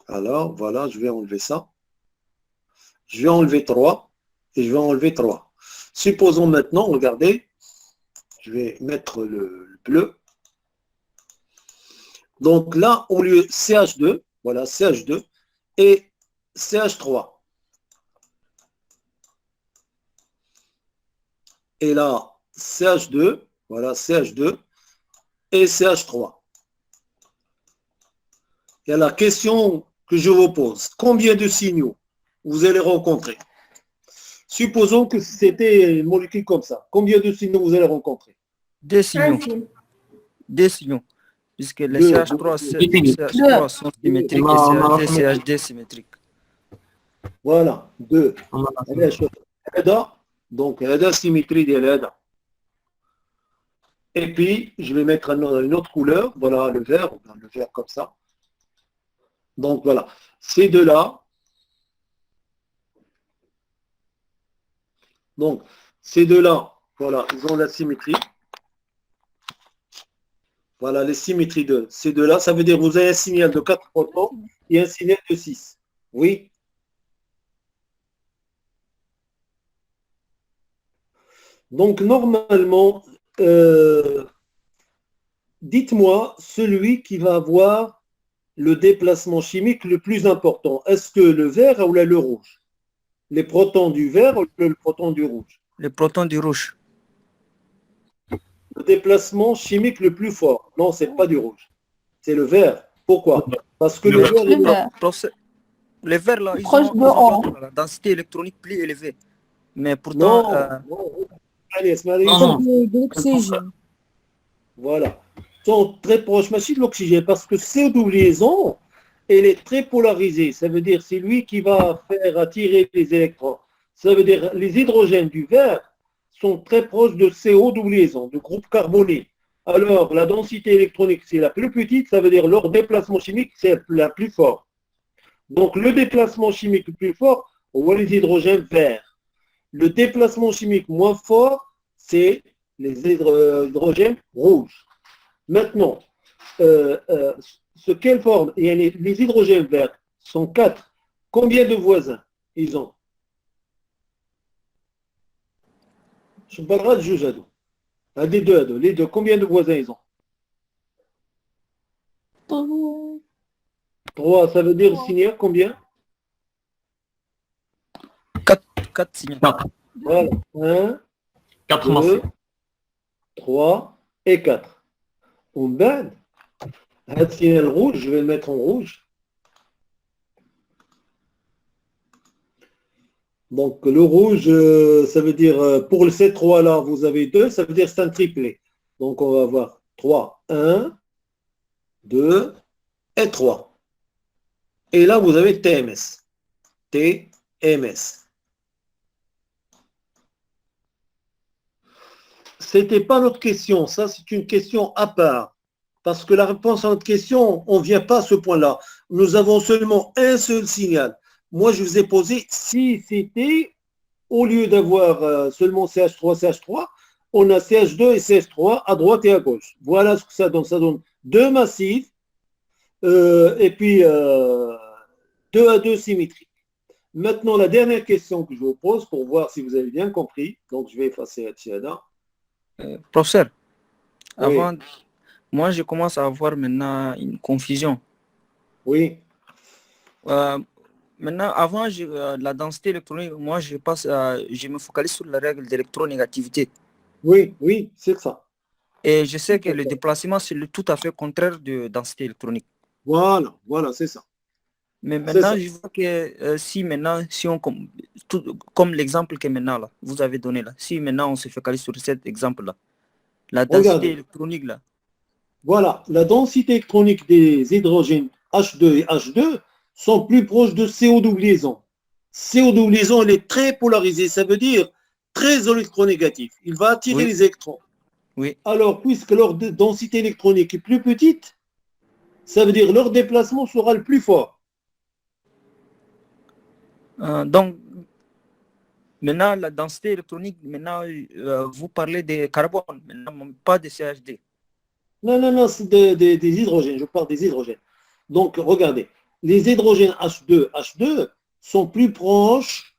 [SPEAKER 1] Alors, voilà, je vais enlever ça. Je vais enlever 3 et je vais enlever 3. Supposons maintenant, regardez, je vais mettre le bleu. Donc là, au lieu CH2, voilà, CH2 et CH3. Et là, CH2, voilà, CH2 et CH3. Il y a la question que je vous pose. Combien de signaux vous allez rencontrer? Supposons que c'était une molécule comme ça. Combien de signaux vous allez rencontrer?
[SPEAKER 2] 2 signaux. 2 signaux. Puisque les CH3 sont symétriques et CH2 CH2 symétriques.
[SPEAKER 1] Voilà, 2. Donc, la symétrie de l'ADA. Et puis, je vais mettre une autre couleur. Voilà, le vert comme ça. Donc, voilà. Ces deux-là. Donc, ces deux-là, voilà, ils ont la symétrie. Voilà, les symétries de ces deux-là. Ça veut dire que vous avez un signal de 4 protons et un signal de 6. Oui. Donc, normalement, dites-moi celui qui va avoir le déplacement chimique le plus important. Est-ce que le vert ou le rouge? Les protons du vert ou le proton du rouge?
[SPEAKER 2] Les protons du rouge.
[SPEAKER 1] Le déplacement chimique le plus fort. Non, ce n'est pas du rouge. C'est le vert. Pourquoi? Parce que le vert...
[SPEAKER 2] Les verts, là, ils ont la densité électronique plus élevée. Mais pourtant...
[SPEAKER 7] de l'oxygène.
[SPEAKER 1] Voilà. Ils sont très proches de l'oxygène parce que ces double liaisons elle est très polarisée. Ça veut dire c'est lui qui va faire attirer les électrons. Ça veut dire les hydrogènes du vert sont très proches de CO doublison, de groupe carboné. Alors, la densité électronique, c'est la plus petite, ça veut dire leur déplacement chimique, c'est la plus forte. Donc, le déplacement chimique le plus fort, on voit les hydrogènes verts. Le déplacement chimique moins fort, c'est les hydrogènes rouges. Maintenant, quelle forme? Et les hydrogènes verts sont 4. Combien de voisins ils ont? Je ne parle pas de juge à deux. Les deux, combien de voisins ils ont? 3, ça veut dire signer combien?
[SPEAKER 2] 4 signaux.
[SPEAKER 5] 4.
[SPEAKER 1] Voilà. 1,
[SPEAKER 5] 4
[SPEAKER 1] 2,
[SPEAKER 5] massifs.
[SPEAKER 1] 3 et 4. On bad. Un signal rouge, je vais le mettre en rouge. Donc le rouge, ça veut dire, pour le C3 là, vous avez 2, ça veut dire c'est un triplé. Donc on va avoir 3, 1, 2 et 3. Et là, vous avez TMS. TMS. Ce n'était pas notre question, ça c'est une question à part. Parce que la réponse à notre question, on ne vient pas à ce point-là. Nous avons seulement un seul signal. Moi, je vous ai posé, si c'était, au lieu d'avoir seulement CH3, CH3, on a CH2 et CH3 à droite et à gauche. Voilà ce que ça donne. Ça donne 2 massifs et puis 2 à 2 symétriques. Maintenant, la dernière question que je vous pose pour voir si vous avez bien compris. Donc, je vais effacer la Tchiada.
[SPEAKER 2] Professeur,
[SPEAKER 1] Oui.
[SPEAKER 2] avant, moi je commence à avoir maintenant une confusion.
[SPEAKER 1] Oui.
[SPEAKER 2] Maintenant, avant la densité électronique, moi je me focalise sur la règle d'électronégativité.
[SPEAKER 1] Oui, oui, c'est ça.
[SPEAKER 2] Et je sais que le déplacement, c'est le tout à fait contraire de densité électronique.
[SPEAKER 1] Voilà, voilà, c'est ça.
[SPEAKER 2] Mais
[SPEAKER 1] C'est
[SPEAKER 2] maintenant,
[SPEAKER 1] ça.
[SPEAKER 2] je vois que si on, comme l'exemple que maintenant là, vous avez donné là, si maintenant on se focalise sur cet exemple-là, la densité
[SPEAKER 1] Regardez.
[SPEAKER 2] électronique là,
[SPEAKER 1] Voilà, la densité électronique des hydrogènes H2 et H2 sont plus proches de CO doublison. CO doublison, elle est très polarisée, ça veut dire très électronégatif. Il va attirer
[SPEAKER 2] Oui.
[SPEAKER 1] les électrons.
[SPEAKER 2] Oui.
[SPEAKER 1] Alors, puisque leur densité électronique est plus petite, ça veut dire leur déplacement sera le plus fort.
[SPEAKER 2] Donc, maintenant, la densité électronique, maintenant, vous parlez de carbone, maintenant, pas de CHD.
[SPEAKER 1] Non, non, non, c'est des hydrogènes, je parle des hydrogènes. Donc, regardez, les hydrogènes H2 sont plus proches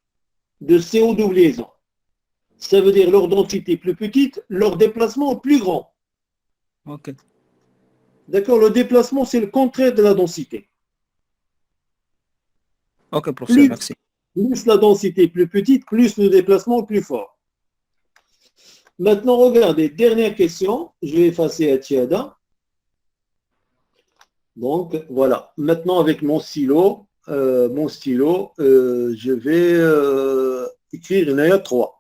[SPEAKER 1] de CO doublison. Ça veut dire leur densité plus petite, leur déplacement plus grand.
[SPEAKER 2] Ok.
[SPEAKER 1] D'accord, le déplacement, c'est le contraire de la densité.
[SPEAKER 2] Ok, professeur,
[SPEAKER 1] Plus,
[SPEAKER 2] merci.
[SPEAKER 1] plus la densité est plus petite, plus le déplacement est plus fort. Maintenant, regardez, dernière question. Je vais effacer Atiada. Donc, voilà. Maintenant, avec mon stylo, je vais écrire une 3.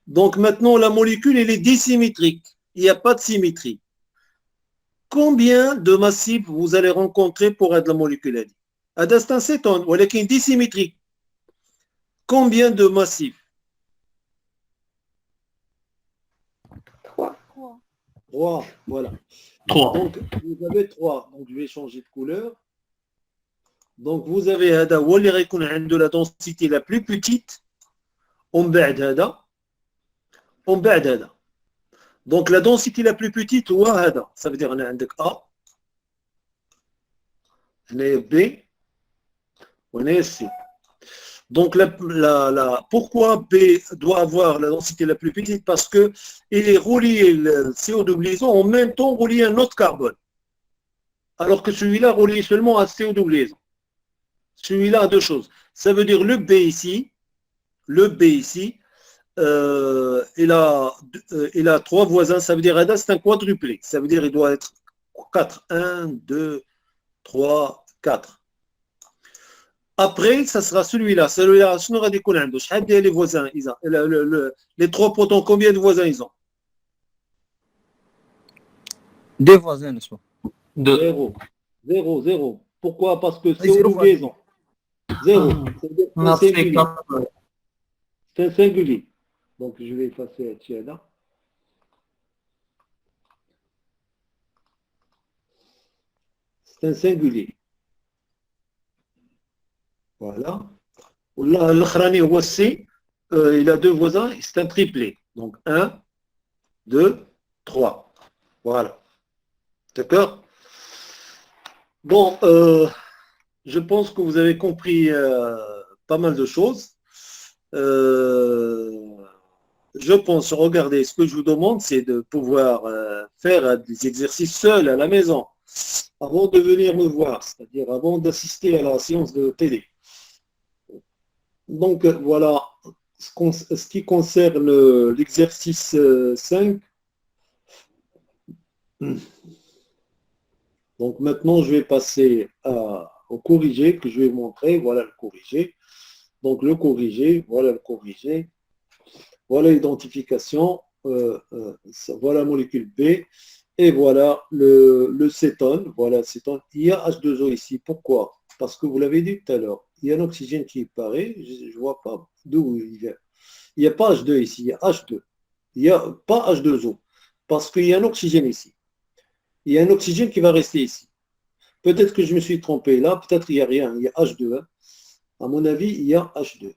[SPEAKER 1] Donc, maintenant, la molécule, elle est dissymétrique. Il n'y a pas de symétrie. Combien de massifs vous allez rencontrer pour être la molécule? C'est un cétone, ou elle est dissymétrique. Combien de massifs?
[SPEAKER 3] 3.
[SPEAKER 1] 3, voilà.
[SPEAKER 5] 3.
[SPEAKER 1] Donc, vous avez 3. Donc, je vais changer de couleur. Donc, vous avez هذا هو اللي غيكون عنده la densité la plus petite. ومن بعد هذا. Donc, la densité la plus petite هو هذا. Ça veut dire أنا عندك A, هنايا B, وهنايا C. Donc, pourquoi B doit avoir la densité la plus petite? Parce qu'il est relié, le CO doublison, en même temps relié à un autre carbone. Alors que celui-là relié seulement à CO doublison. Celui-là a 2 choses. Ça veut dire le B ici, il a 3 voisins. Ça veut dire que c'est un quadruplé. Ça veut dire qu'il doit être 4. 1, 2, 3, 4. Après, ça sera celui-là. Celui-là, je n'aurai des collègues. Les voisins, les 3 protons, combien de voisins ils ont?
[SPEAKER 2] 2 voisins, n'est-ce pas?
[SPEAKER 5] 2.
[SPEAKER 1] 0, 0, 0. Pourquoi? Parce que c'est
[SPEAKER 2] zéro
[SPEAKER 1] une
[SPEAKER 2] fois
[SPEAKER 1] liaison. Zéro.
[SPEAKER 5] Non,
[SPEAKER 1] C'est un
[SPEAKER 5] c'est
[SPEAKER 1] singulier.
[SPEAKER 5] quatre.
[SPEAKER 1] C'est un singulier. Donc, je vais effacer là. C'est un singulier. Voilà. L'Akhrani, voici, il a deux voisins, c'est un triplé. Donc, 1, 2, 3. Voilà. D'accord? Bon, je pense que vous avez compris pas mal de choses. Je pense, regardez, ce que je vous demande, c'est de pouvoir faire des exercices seuls à la maison, avant de venir me voir, c'est-à-dire avant d'assister à la séance de télé. Donc voilà, ce qui concerne l'exercice 5. Donc maintenant, je vais passer au corrigé que je vais montrer. Voilà le corrigé. Donc le corrigé, voilà le corrigé. Voilà l'identification, voilà la molécule B, et voilà le cétone, voilà le cétone. Il y a H2O ici, pourquoi? Parce que vous l'avez dit tout à l'heure, il y a un oxygène qui paraît, je ne vois pas d'où il vient. Il n'y a pas H2 ici, il y a H2. Il n'y a pas H2O, parce qu'il y a un oxygène ici. Il y a un oxygène qui va rester ici. Peut-être que je me suis trompé là, peut-être qu'il n'y a rien, il y a H2. Hein. À mon avis, il y a H2.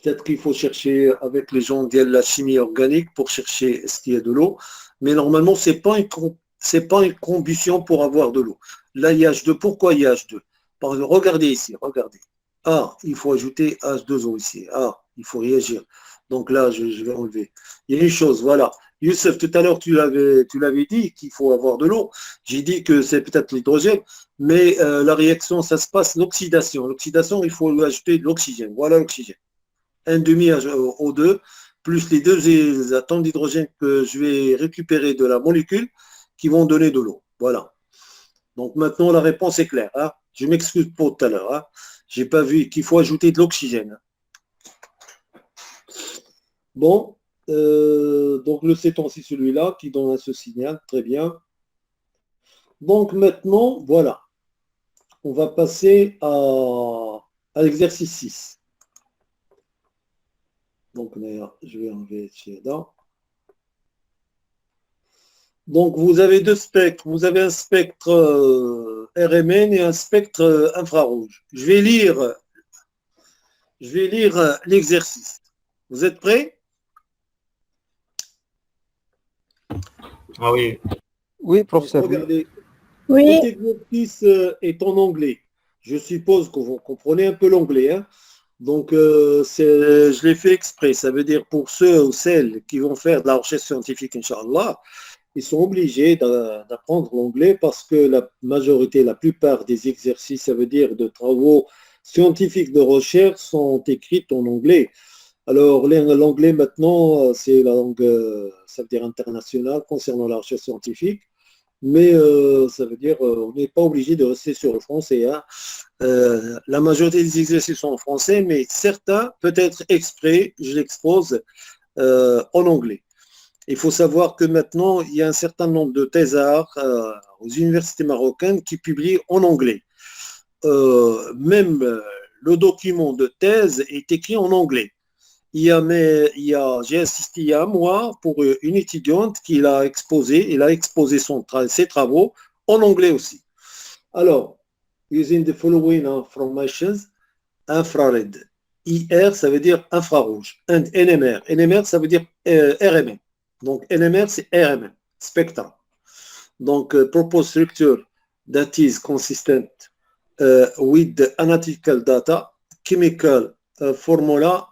[SPEAKER 1] Peut-être qu'il faut chercher avec les gens de la chimie organique pour chercher est-ce qu'il y a de l'eau. Mais normalement, ce n'est pas une combustion pour avoir de l'eau. Là, il y a H2. Pourquoi il y a H2? Par exemple, regardez ici, regardez. Ah, il faut ajouter H2O ici. Ah, il faut réagir. Donc là, je vais enlever. Il y a une chose, voilà. Youssef, tout à l'heure, tu l'avais dit qu'il faut avoir de l'eau. J'ai dit que c'est peut-être l'hydrogène, mais la réaction, ça se passe l'oxydation. L'oxydation, il faut ajouter de l'oxygène. Voilà l'oxygène. Un demi O2, plus les deux atomes d'hydrogène que je vais récupérer de la molécule qui vont donner de l'eau. Voilà. Donc maintenant, la réponse est claire. Hein. Je m'excuse pour tout à l'heure. Hein. Je n'ai pas vu qu'il faut ajouter de l'oxygène. Bon, donc le céton, c'est celui-là qui donne ce signal. Très bien. Donc maintenant, voilà. On va passer à l'exercice 6. Donc d'ailleurs, je vais enlever là. Donc vous avez deux spectres. Vous avez un spectre RMN et un spectre infrarouge. Je vais lire l'exercice. Vous êtes prêts?
[SPEAKER 5] Ah oui.
[SPEAKER 2] Oui, professeur.
[SPEAKER 1] Regardez,
[SPEAKER 3] Oui,
[SPEAKER 1] cet exercice est en anglais. Je suppose que vous comprenez un peu l'anglais. Hein? Donc, je l'ai fait exprès. Ça veut dire pour ceux ou celles qui vont faire de la recherche scientifique, Inch'Allah, ils sont obligés d'apprendre l'anglais parce que la majorité, la plupart des exercices, ça veut dire de travaux scientifiques de recherche, sont écrits en anglais. Alors, l'anglais maintenant, c'est la langue, ça veut dire internationale concernant la recherche scientifique. Mais ça veut dire on n'est pas obligé de rester sur le français. Hein. La majorité des exercices sont en français, mais certains, peut-être exprès, je l'expose en anglais. Il faut savoir que maintenant, il y a un certain nombre de thésards aux universités marocaines qui publient en anglais. Même le document de thèse est écrit en anglais. J'ai assisté il y a un mois pour une étudiante qui a exposé, ses travaux en anglais aussi. Alors, using the following informations, infrared. IR, ça veut dire infrarouge. And NMR. NMR, ça veut dire RMN. Donc, NMR, c'est RMN, spectra. Donc, proposed structure that is consistent with the analytical data, chemical formula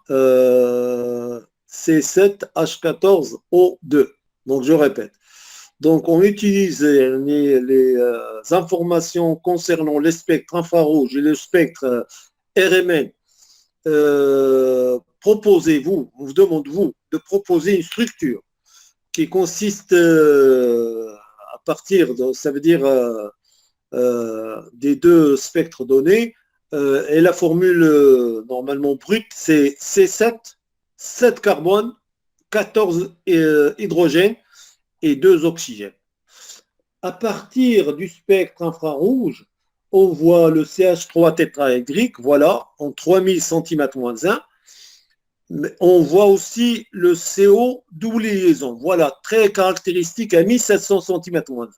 [SPEAKER 1] C7H14O2. Donc, je répète. Donc, on utilise les informations concernant les spectres infrarouges et le spectre RMN. Vous demande de proposer une structure qui consiste à partir de, ça veut dire des deux spectres donnés, et la formule normalement brute, c'est C7, 7 carbone, 14 hydrogène et 2 oxygènes. à partir du spectre infrarouge, on voit le CH3 tétraédrique, voilà, en 3000 cm-1. On voit aussi le CO double liaison, voilà, très caractéristique à 1700 cm-1.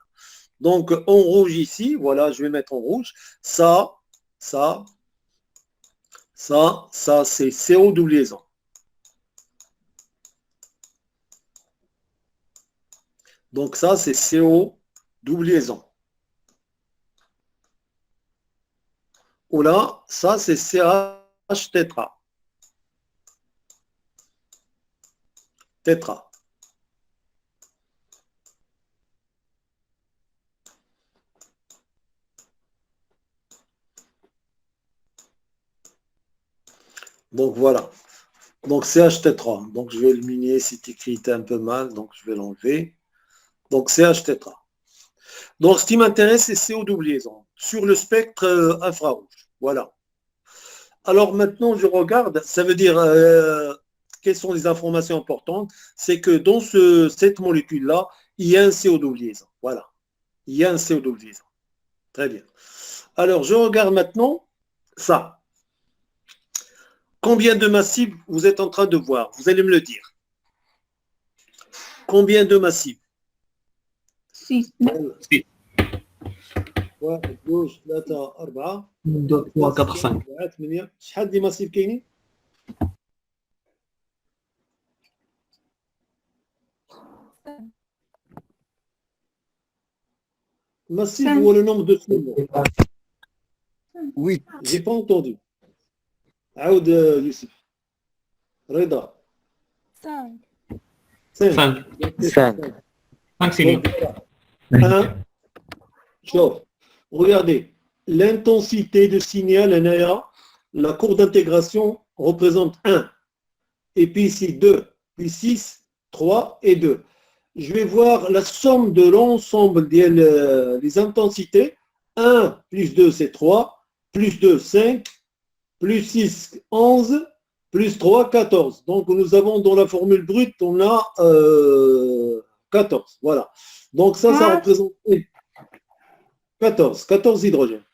[SPEAKER 1] Donc, en rouge ici, voilà, je vais mettre en rouge, ça, c'est CO double liaison. Donc, ça, c'est CO double liaison. Ou là, ça, c'est CH tétra. Tétra. Donc, voilà. Donc, CH tétra. Donc, je vais éliminer, c'est écrit un peu mal, donc je vais l'enlever. Donc, CH tétra. Donc, ce qui m'intéresse, c'est CO double liaison sur le spectre infrarouge. Voilà. Alors, maintenant, je regarde, ça veut dire, quelles sont les informations importantes? C'est que dans cette molécule-là, il y a un CO double liaison. Voilà. Il y a un CO double liaison. Très bien. Alors, je regarde maintenant ça. Combien de massifs vous êtes en train de voir? Vous allez me le dire. Combien de massifs?
[SPEAKER 6] 6.
[SPEAKER 1] 1 2 3 4
[SPEAKER 5] 2 3 4 5
[SPEAKER 1] 8 شحال دي ماسيف كاينين؟ Massif ou le nombre de cellules?
[SPEAKER 2] Oui.
[SPEAKER 1] J'ai pas entendu. عاود يوسف. رضا.
[SPEAKER 6] 5.
[SPEAKER 1] 5.
[SPEAKER 5] 5 5 cellules.
[SPEAKER 1] 1. Chauffe. Regardez. L'intensité de signal, la courbe d'intégration représente 1. Et puis ici 2. Puis 6, 3 et 2. Je vais voir la somme de l'ensemble des intensités. 1 plus 2, c'est 3. Plus 2, 5. Plus 6, 11. Plus 3, 14. Donc, nous avons dans la formule brute, on a 14. Voilà. Donc, ça représente 14 hydrogènes.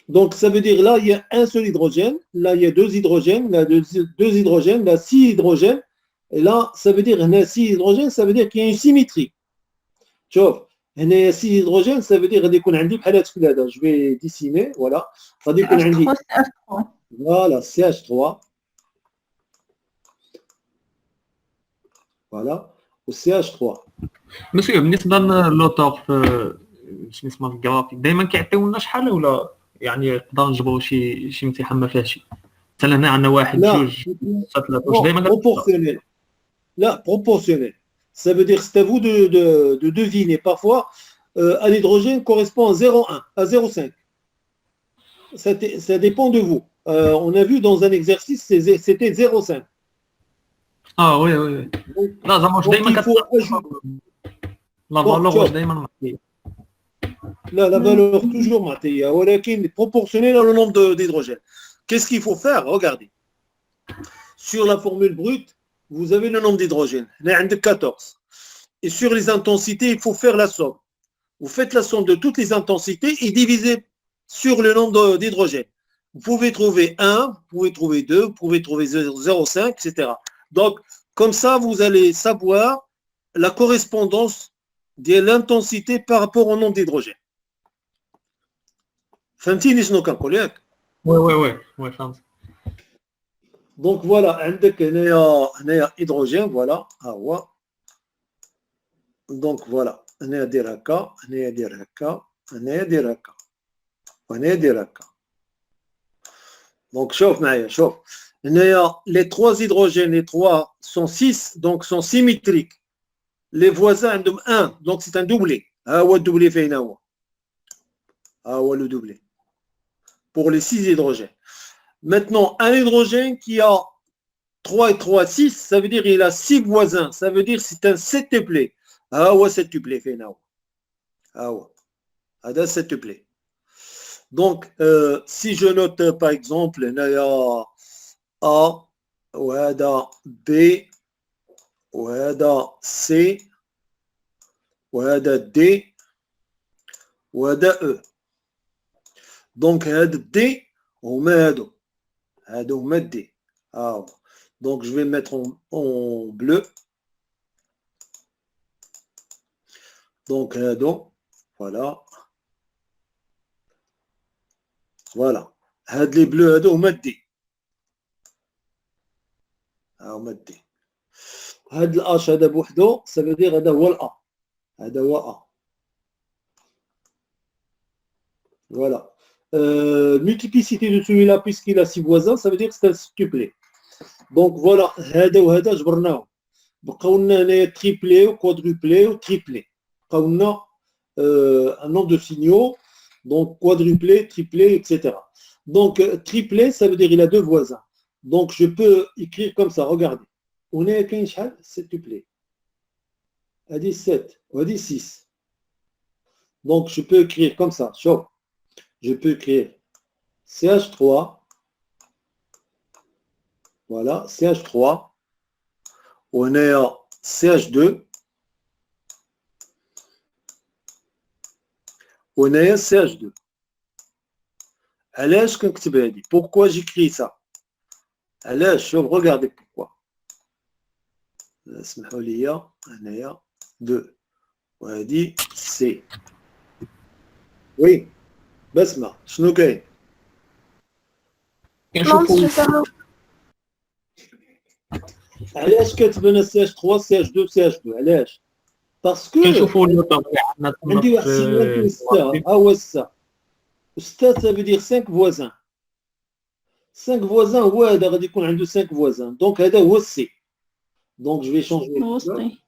[SPEAKER 1] Donc, ça veut dire là, il y a un seul hydrogène. Là, il y a 2 hydrogènes. Là, 2 hydrogènes. Là, 6 hydrogènes. Et là, ça veut dire 6 hydrogènes, ça veut dire qu'il y a une symétrie. Tu vois, 6 hydrogènes, ça veut dire je vais dessiner. Voilà. Voilà, CH3. Voilà, au CH3.
[SPEAKER 5] مسيو بالنسبه للوتور في شنو اسمه في الجرافيك دائما كيعطيونا شحال ولا يعني نقدروا نجبروا شي امتحان ما فيهش مثلا هنا عندنا 1 2 3 واش دائما
[SPEAKER 1] proportionnel. Là, proportionnel. Ça veut dire c'est à vous de deviner. Parfois, un hydrogène correspond à 0,1, à 0,5. Ça dépend de vous. On a vu dans un exercice, c'était 0,5.
[SPEAKER 5] اه وي لا زعما واش دائما لا فالور واش دائما معطيه
[SPEAKER 1] لا la valeur toujours معطيه ولكن proportionnelle au nombre d'hydrogènes. Qu'est-ce qu'il faut faire? Regardez. Sur la formule brute, vous avez le nombre d'hydrogènes. Là, il y a 14. Et sur les intensités, il faut faire la somme. Vous faites la somme de toutes les intensités et divisez sur le nombre d'hydrogènes. Vous pouvez trouver 1, vous pouvez trouver 2, vous pouvez trouver 0,5, etc. Donc, comme ça, vous allez savoir la correspondance de l'intensité par rapport au nombre d'hydrogènes. فهمتيني شنو كنقول ياك؟
[SPEAKER 5] وي فهمت.
[SPEAKER 1] Donc voilà, عندك هنايا hydrogène, voilà, ها هو. Donc voilà, هنايا دير هكا، هنايا دير هكا، هنايا دير هكا، وهنايا دير هكا. Donc شوف معايا، شوف. Les 3 hydrogènes, les 3 sont 6, donc sont symétriques. Les voisins عندهم 1, donc c'est un doublé. ها هو الدوبلي فين هو. ها هو le doublé. Pour les 6 hydrogènes. Maintenant, un hydrogène qui a 3 et 3, 6, ça veut dire qu'il a 6 voisins. Ça veut dire que c'est un septuplé. ها هو septuplé فين هو. ها هو. هذا septuplé. Donc, si je note par exemple, هنايا A وهذا B وهذا C وهذا دي وهذا او. دونك هذا دي هما هادو هما دي. Donc je vais mettre en bleu. Donc voilà. Voilà. هاد les bleus هادو هما دي. هما دي. هاد الاش هذا بوحدو ça veut dire هذا هو الأ. هذا هو أ. Voilà. Multiplicité de celui-là puisqu'il a 6 voisins, ça veut dire que c'est un septuplé. Donc voilà, هذا وهذا جبرناهم. بقاو لنا هنايا triplé ou quadruplé ou triplé. بقاو لنا un nombre de signaux, donc quadruplé, triplé, etc. Donc triplé, ça veut dire il a 2 voisins. Donc je peux écrire comme ça, regardez. On est à 15 شحال septuplé. هذه 7 وهذه 6. Donc je peux écrire comme ça, شوف. Je peux écrire CH3, voilà, CH3, on est à CH2, on est à CH2. علاش كنكتب هذه؟ Pourquoi j'écris ça? علاش؟ شوف regardez pourquoi. اسمحوا لي هنايا 2 وهذه C. Oui. بسمة شنو كاين؟
[SPEAKER 5] كنشوفوا
[SPEAKER 1] علاش كتبان CH3 CH2 CH2 علاش؟ باسكو
[SPEAKER 5] كنشوفوا الطبيعة
[SPEAKER 1] عندي واحد السينيال كاين 6 ها هو 6 6 ça veut dire 5 voisins 5 voisins هو هذا غادي يكون عنده 5 voisins دونك هذا هو السي دونك جو في شونجي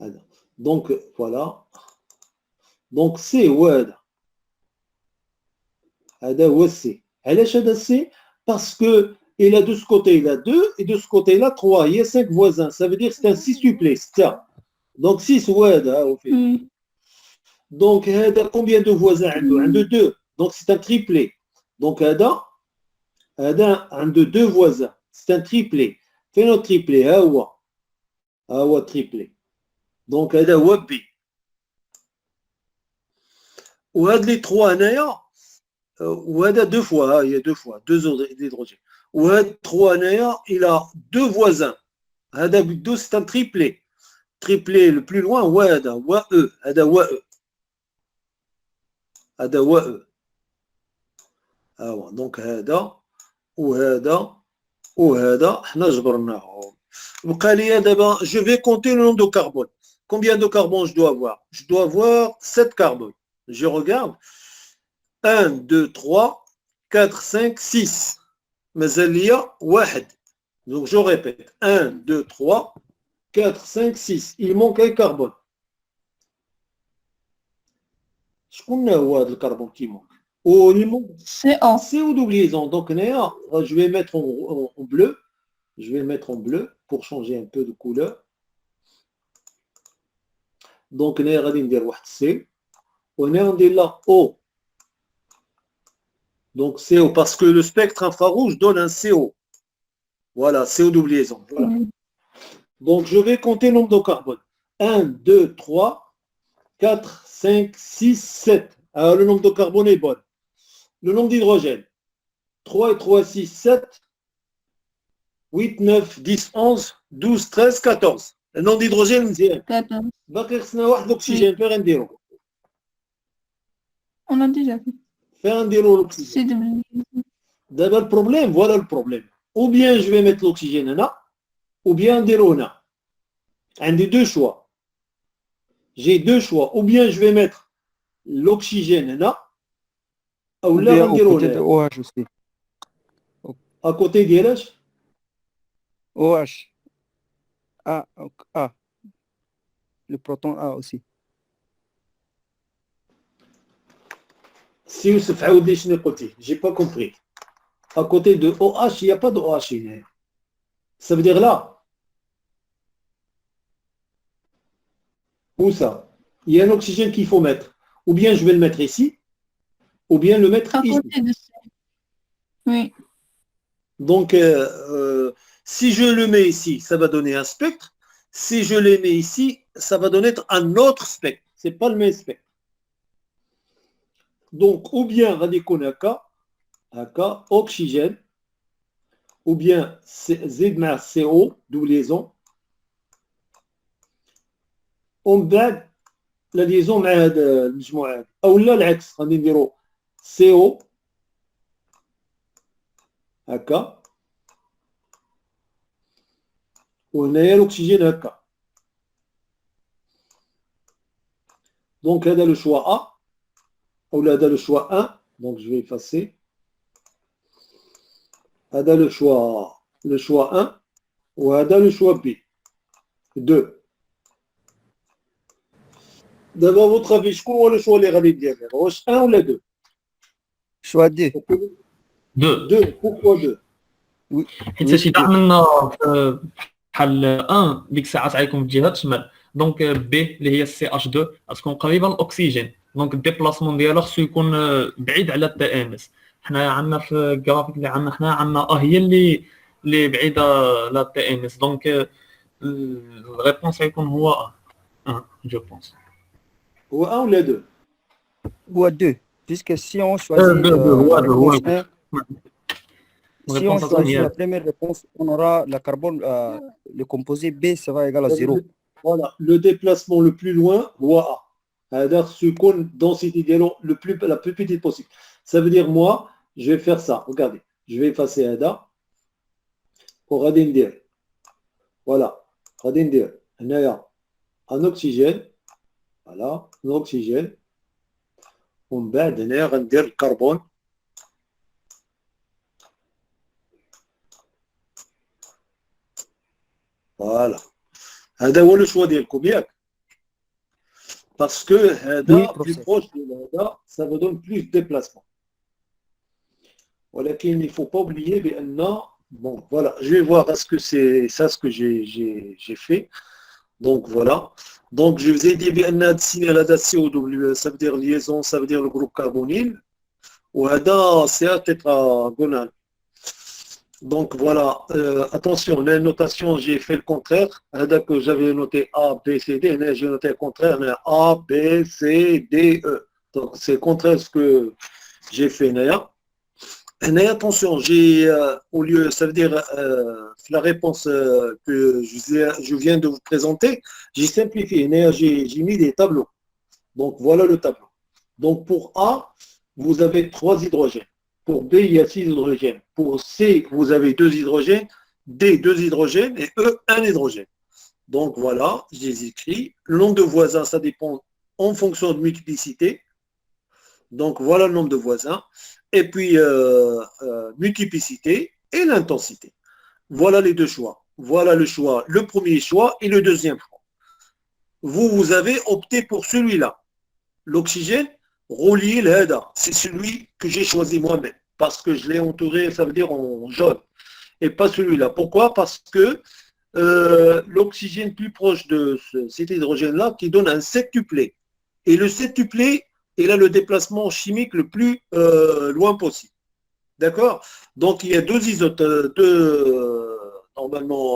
[SPEAKER 1] هذا دونك فوالا دونك سي هو هذا هو السي. علاش هذا السي؟ باسكو il a de ce côté il a 2 et de ce côté là 3 il y a 5 voisins ça veut dire c'est un 6 tuplé 6 donc 6 هو هذا هو فيه. donc هذا combien de voisins عنده 2 donc c'est un triplé donc هذا عنده 2 voisins c'est un triplé فين هو triplé ها هو triplé donc هذا هو بي. وهاد لي 3 هنايا وهذا 2 fois il y a 2 fois 2 hydrogènes وهاد 3 هنايا il a 2 voisins هذا بدو c'est un triplé triplé le plus loin هو هذا هو E هذا هو E هذا هو E دونك هذا وهذا وهذا حنا جبرناهم. بقى لي دابا je vais compter le nombre de carbone. Combien de carbone je dois avoir? Je dois avoir 7 carbones. Je regarde. 1, 2, 3, 4, 5, 6. مازال ليا واحد. Donc je répète. 1, 2, 3, 4, 5, 6. Il manque un carbone. شكون هو هذا الكربون qui manque? Il manque
[SPEAKER 6] CO.
[SPEAKER 1] CO d'oubliaison. Donc je vais mettre en bleu. Je vais mettre en bleu pour changer un peu de couleur. Donc غادي ندير واحد C. On est là O. Donc CO, parce que le spectre infrarouge donne un CO. Voilà, CO d'oubliaison. Voilà. Donc je vais compter le nombre de carbone. 1, 2, 3, 4, 5, 6, 7. Alors le nombre de carbone est bon. Le nombre d'hydrogène. 3 et 3, 6, 7. 8, 9, 10, 11, 12, 13, 14. Le nombre d'hydrogène, مزيان.
[SPEAKER 6] 14.
[SPEAKER 1] باقي خصنا واحد l'oxygène. Faire نديرو.
[SPEAKER 6] On a déjà fait.
[SPEAKER 1] Faire نديرو l'oxygène.
[SPEAKER 6] C'est de...
[SPEAKER 1] D'abord le problème, voilà le problème. Ou bien je vais mettre l'oxygène là, ou bien نديرو هنا. عندي deux choix. J'ai deux choix. Ou bien je vais mettre l'oxygène là, ou là
[SPEAKER 2] Ou
[SPEAKER 1] نديرو
[SPEAKER 2] peut-être
[SPEAKER 1] هنا.
[SPEAKER 2] OH aussi.
[SPEAKER 1] À côté ديالاش
[SPEAKER 2] OH. A. Le proton A aussi.
[SPEAKER 1] Si Youssef عاود لي شنو قلتي. J'ai pas compris. À côté de OH, il n'y a pas de OH ici. Ça veut dire là. Où ça? Il y a un oxygène qu'il faut mettre. Ou bien je vais le mettre ici, ou bien le mettre
[SPEAKER 6] À
[SPEAKER 1] ici.
[SPEAKER 6] côté de ça. Oui.
[SPEAKER 1] Donc, si je le mets ici, ça va donner un spectre. Si je les mets ici, ça va donner un autre spectre. Ce n'est pas le même spectre. Donc, ou bien radiconnaka, oxygène, ou bien Z CO, double liaison. ومن بعد لا ليزون مع هذا المجموعه او لا العكس غادي نديرو سي او هكا وهنايا الاكسجين هكا. دونك هذا لو شوا ا او هذا لو شوا 1. دونك جو في effacer. هذا لو شوا 1 وهذا لو شوا بي 2. دابا votre avis شكون هو لو شوا اللي غادي ندير؟ واش 1 ولا 2؟
[SPEAKER 2] Choix 2.
[SPEAKER 5] 2.
[SPEAKER 1] 2. pourquoi 2؟
[SPEAKER 5] حيت شي عملنا بحال 1 ديك الساعات عليكم في الجهه الشمال. دونك بي اللي هي سي اش 2 غتكون قريبه للاكسجين. دونك الديبلاسمون ديالها خصو يكون بعيد على التي ام اس. حنا عندنا في الجرافيك اللي عندنا حنا عندنا هي اللي بعيده على التي ام اس. دونك الريبونس غيكون هو 1 جو بونس.
[SPEAKER 1] هو 1 ولا 2؟
[SPEAKER 2] Ou à 2. Puisque si on choisit la réponse 1, si on choisit la première réponse, on aura la carbone, le composé B sera égal à 0.
[SPEAKER 1] Voilà, le déplacement le plus loin, هو A. C'est-à-dire ce qu'on densité dialogue la plus petite possible. Ça veut dire moi, je vais faire ça. Regardez, je vais effacer Ada. Pour Radindir. Voilà, Radindir. Un oxygène. Voilà, un oxygène. ومن بعد هنا غندير الكربون. فوالا هذا هو لو شوا ديالكم ياك باسكو هذا بلو بروش ديال هذا سا فو دون بلوس ديبلاسمون ولكن il faut pas oublier بان bon voilà je vais voir est-ce que c'est ça ce que j'ai fait. Donc voilà. Donc je vous ai dit بان هذا السينيال هذا سي او دبليو ça veut dire liaison, ça veut dire le groupe carbonyl وهذا سي tétragonal. Donc voilà, attention, la notation, j'ai fait le contraire. Que j'avais noté A, B, C, D, j'ai noté le contraire, A, B, C, D, E. Donc c'est le contraire ce que j'ai fait. Attention, j'ai au lieu, ça veut dire la réponse que je viens de vous présenter, j'ai simplifié. J'ai mis des tableaux. Donc voilà le tableau. Donc pour A, vous avez 3 hydrogènes. Pour B, il y a 6 hydrogènes. Pour C, vous avez 2 hydrogènes. D, 2 hydrogènes. Et E, 1 hydrogène. Donc voilà, je les écris. Le nombre de voisins, ça dépend en fonction de multiplicité. Donc voilà le nombre de voisins. Et puis multiplicité et l'intensité. Voilà les deux choix. Voilà le choix, le premier choix et le deuxième choix. Vous avez opté pour celui-là. L'oxygène relié l'ADA. C'est celui que j'ai choisi moi-même. Parce que je l'ai entouré, ça veut dire en jaune. Et pas celui-là. Pourquoi? Parce que l'oxygène plus proche de cet hydrogène-là qui donne un septuplé. Et le septuplé, il a le déplacement chimique le plus loin possible. D'accord? Donc il y a normalement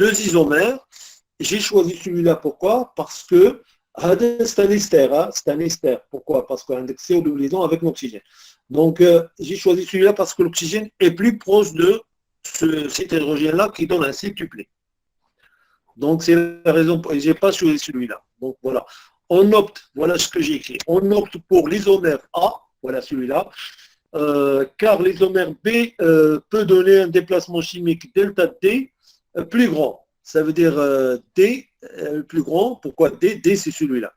[SPEAKER 1] deux isomères. J'ai choisi celui-là. Pourquoi? Parce que c'est un ester. C'est un ester. Pourquoi? Parce qu'un CO double liaison avec l'oxygène. Donc j'ai choisi celui-là parce que l'oxygène est plus proche de cet hydrogène-là qui donne un septuplé. Donc c'est la raison pour laquelle je n'ai pas choisi celui-là. Donc voilà. On opte, voilà ce que j'ai écrit, on opte pour l'isomère A, voilà celui-là, car l'isomère B peut donner un déplacement chimique delta D plus grand. Ça veut dire D plus grand. Pourquoi D? D c'est celui-là.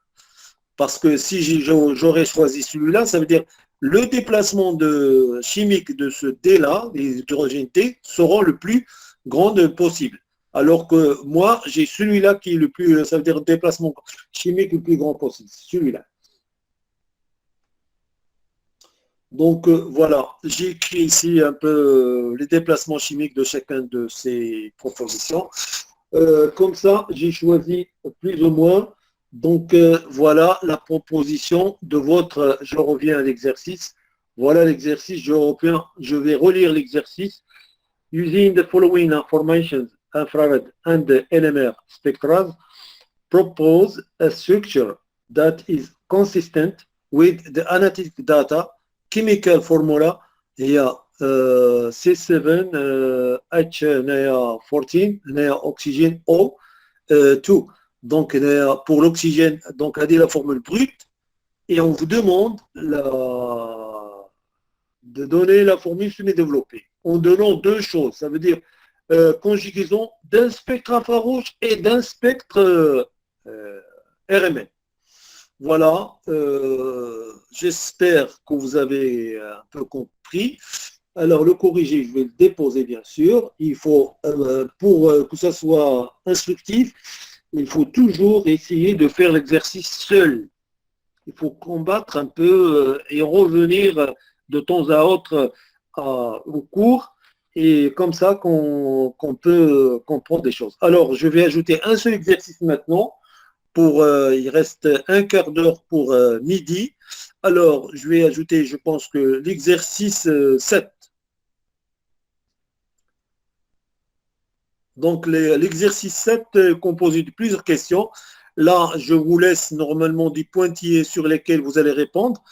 [SPEAKER 1] Parce que si j'aurais choisi celui-là, ça veut dire le déplacement chimique de ce D-là, les hydrogènes D, seront le plus grand possible. Alors que moi, j'ai celui-là qui est le plus, ça veut dire le déplacement chimique le plus grand possible, celui-là. Donc voilà, j'ai écrit ici un peu les déplacements chimiques de chacun de ces propositions. Comme ça, j'ai choisi plus ou moins. Donc voilà la proposition de votre, je reviens à l'exercice. Voilà l'exercice, je vais relire l'exercice. Using the following information infrared and NMR spectra propose a structure that is consistent with the analytic data. Chemical formula هي C7H14 oxygène O2. Donc pour l'oxygène, donc elle dit la formule brute et on vous demande de donner la formule semi-développée en donnant deux choses. Ça veut dire conjugaison d'un spectre infrarouge et d'un spectre RMN. Voilà, j'espère que vous avez un peu compris. Alors, le corrigé, je vais le déposer, bien sûr. Il faut, pour que ça soit instructif, il faut toujours essayer de faire l'exercice seul. Il faut combattre un peu et revenir de temps à autre au cours, et comme ça qu'on peut comprendre des choses. Alors, je vais ajouter un seul exercice maintenant. Il reste un quart d'heure pour midi. Alors, je vais ajouter, je pense que l'exercice 7. Donc, l'exercice 7 est composé de plusieurs questions. Là, je vous laisse normalement des pointillés sur lesquels vous allez répondre.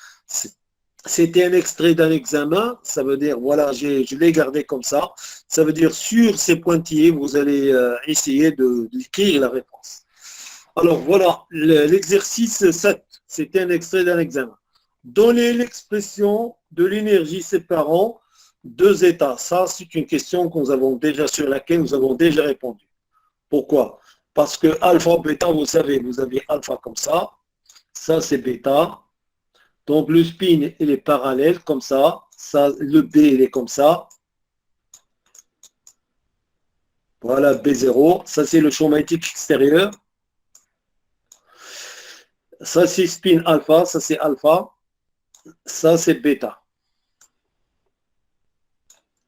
[SPEAKER 1] C'était un extrait d'un examen. Ça veut dire, voilà, je l'ai gardé comme ça. Ça veut dire, sur ces pointillés, vous allez essayer d'écrire la réponse. Alors voilà, l'exercice 7, c'était un extrait d'un examen. Donner l'expression de l'énergie séparant deux états. Ça, c'est une question sur laquelle nous avons déjà répondu. Pourquoi? Parce que alpha, bêta, vous savez, vous avez alpha comme ça c'est bêta. Donc le spin, il est parallèle comme ça, le B, il est comme ça. Voilà, B0, ça c'est le champ magnétique extérieur. Ça, c'est spin alpha, ça, c'est alpha. Ça, c'est bêta.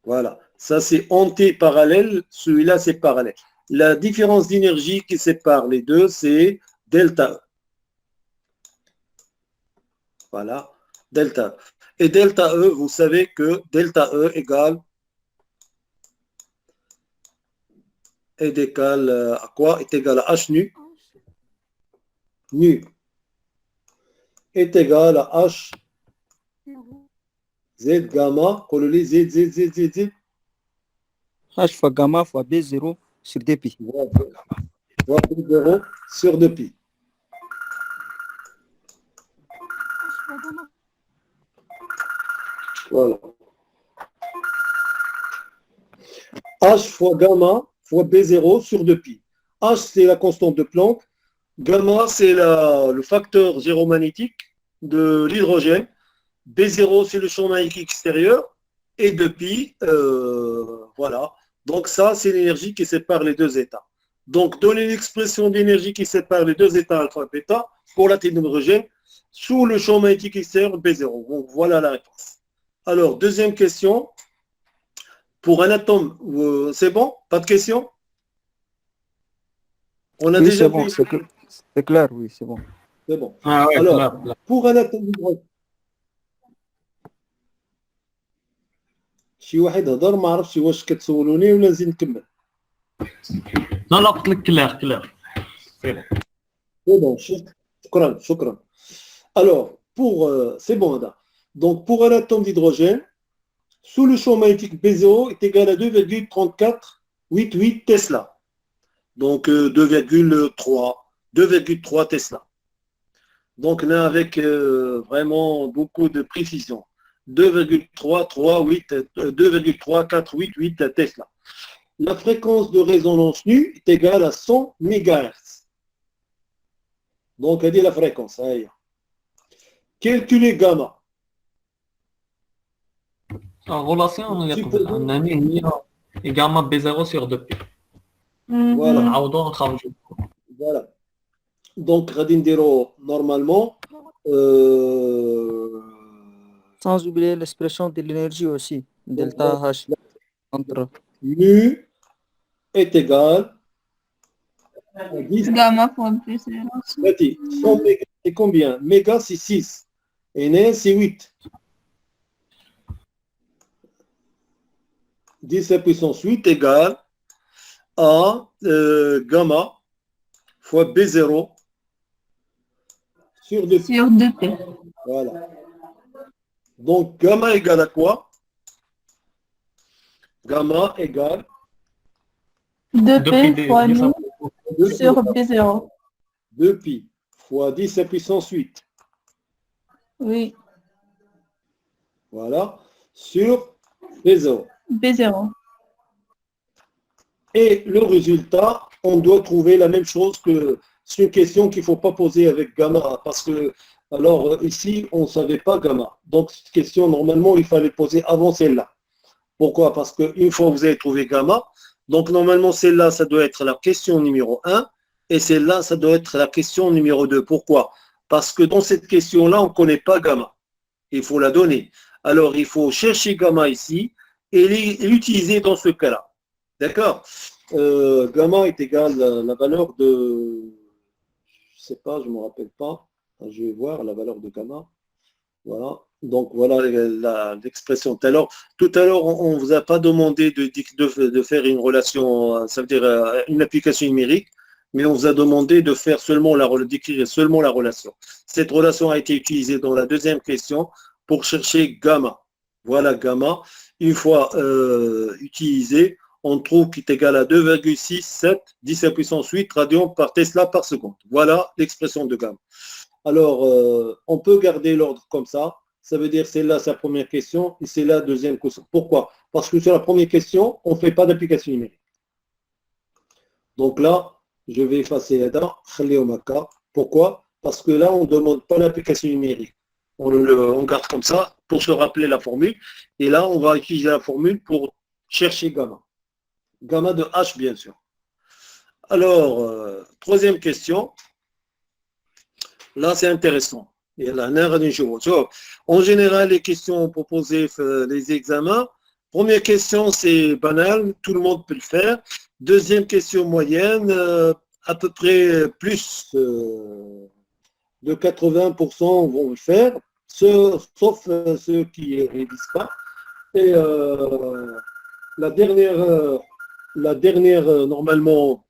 [SPEAKER 1] Voilà. Ça, c'est anti-parallèle. Celui-là, c'est parallèle. La différence d'énergie qui sépare les deux, c'est delta E. Voilà. Delta E. Et delta E, vous savez que delta E égale à quoi? Est égal à H nu. Nu est égal à H Z gamma, collé Z.
[SPEAKER 2] H fois gamma fois B0 sur dpi.
[SPEAKER 1] Voilà, B0 sur 2pi. Voilà. H fois gamma fois B0 sur 2pi. H, c'est la constante de Planck. Gamma, c'est le facteur gyromagnétique de l'hydrogène. B0, c'est le champ magnétique extérieur. Et 2pi, voilà. Donc ça, c'est l'énergie qui sépare les deux états. Donc, donner l'expression d'énergie qui sépare les deux états alpha et bêta pour l'atome d'hydrogène sous le champ magnétique extérieur B0. Donc, voilà la réponse. Alors, deuxième question. Pour un atome, c'est bon? Pas de question? On a
[SPEAKER 2] Oui,
[SPEAKER 1] déjà
[SPEAKER 2] c'est bon,
[SPEAKER 1] vu.
[SPEAKER 2] c'est clair, oui, c'est bon.
[SPEAKER 1] C'est bon.
[SPEAKER 5] Ah ouais,
[SPEAKER 1] Alors,
[SPEAKER 5] clair.
[SPEAKER 1] pour un atome d'hydrogène, شي واحد هضر ما عرفتش واش كتسولوني ولا نزيد نكمل.
[SPEAKER 5] لا قلت لك كلير.
[SPEAKER 1] C'est bon, shukran. Alors, c'est bon, là. Donc, pour un atome d'hydrogène, sous le champ magnétique B0 est égal à 2,3488 Tesla. Donc, 2,3 Tesla. Donc, là, avec vraiment beaucoup de précision. 2,3488 Tesla. La fréquence de résonance nue est égale à 100 MHz. Donc, elle dit la fréquence. Calculer gamma.
[SPEAKER 5] En relation اللي قبل عندنا هي gamma B0 sur 2pi.
[SPEAKER 1] Voilà.
[SPEAKER 5] نعوضو نخرجو.
[SPEAKER 1] Voilà. Donc, غادي نديرو normalement.
[SPEAKER 2] Sans oublier l'expression de l'énergie aussi, delta H entre.
[SPEAKER 1] Nu est égal à 10.
[SPEAKER 6] Gamma fois B0.
[SPEAKER 1] 100 mégas, c'est combien? Méga, c'est 6. Et né, c'est 8. 10 à puissance 8 égale à gamma fois B0 sur 2pi.
[SPEAKER 6] Sur 2P.
[SPEAKER 1] Voilà. Donc, gamma égale à quoi? Gamma égale
[SPEAKER 6] 2P fois 1000
[SPEAKER 1] 2pi,
[SPEAKER 6] sur B0.
[SPEAKER 1] 2pi fois 10 à puissance 8.
[SPEAKER 6] Oui,
[SPEAKER 1] Voilà. Sur B0.
[SPEAKER 6] B0.
[SPEAKER 1] Et le résultat, on doit trouver la même chose que c'est une question qu'il ne faut pas poser avec gamma parce que, alors ici, on ne savait pas gamma. Donc, cette question, normalement, il fallait poser avant celle-là. Pourquoi? Parce qu'une fois que vous avez trouvé gamma, donc normalement, celle-là, ça doit être la question numéro 1 et celle-là, ça doit être la question numéro 2. Pourquoi? Parce que dans cette question-là, on ne connaît pas gamma. Il faut la donner. Alors, il faut chercher gamma ici et l'utiliser dans ce cas-là. D'accord? Gamma est égal à la valeur de, je ne sais pas, je ne me rappelle pas. Je vais voir la valeur de gamma. Voilà. Donc voilà l'expression. Tout à l'heure, on ne vous a pas demandé de faire une relation, ça veut dire une application numérique, mais on vous a demandé de faire d'écrire seulement la relation. Cette relation a été utilisée dans la deuxième question pour chercher gamma. Voilà gamma. Une fois utilisé, on trouve qu'il est égal à 2,67 10 à puissance 8 radians par Tesla par seconde. Voilà l'expression de gamma. Alors, on peut garder l'ordre comme ça. Ça veut dire c'est là sa première question et c'est là deuxième question. Pourquoi? Parce que sur la première question, on ne fait pas d'application numérique. Donc là, je vais effacer la dent. Pourquoi? Parce que là, on ne demande pas l'application numérique. On garde comme ça pour se rappeler la formule. Et là, on va utiliser la formule pour chercher gamma. Gamma de H, bien sûr. Alors, troisième question. Là, c'est intéressant. En général, les questions proposées, les examens. Première question, c'est banal, tout le monde peut le faire. Deuxième question moyenne, à peu près plus de 80% vont le faire, sauf ceux qui ne révisent pas. Et la dernière normalement,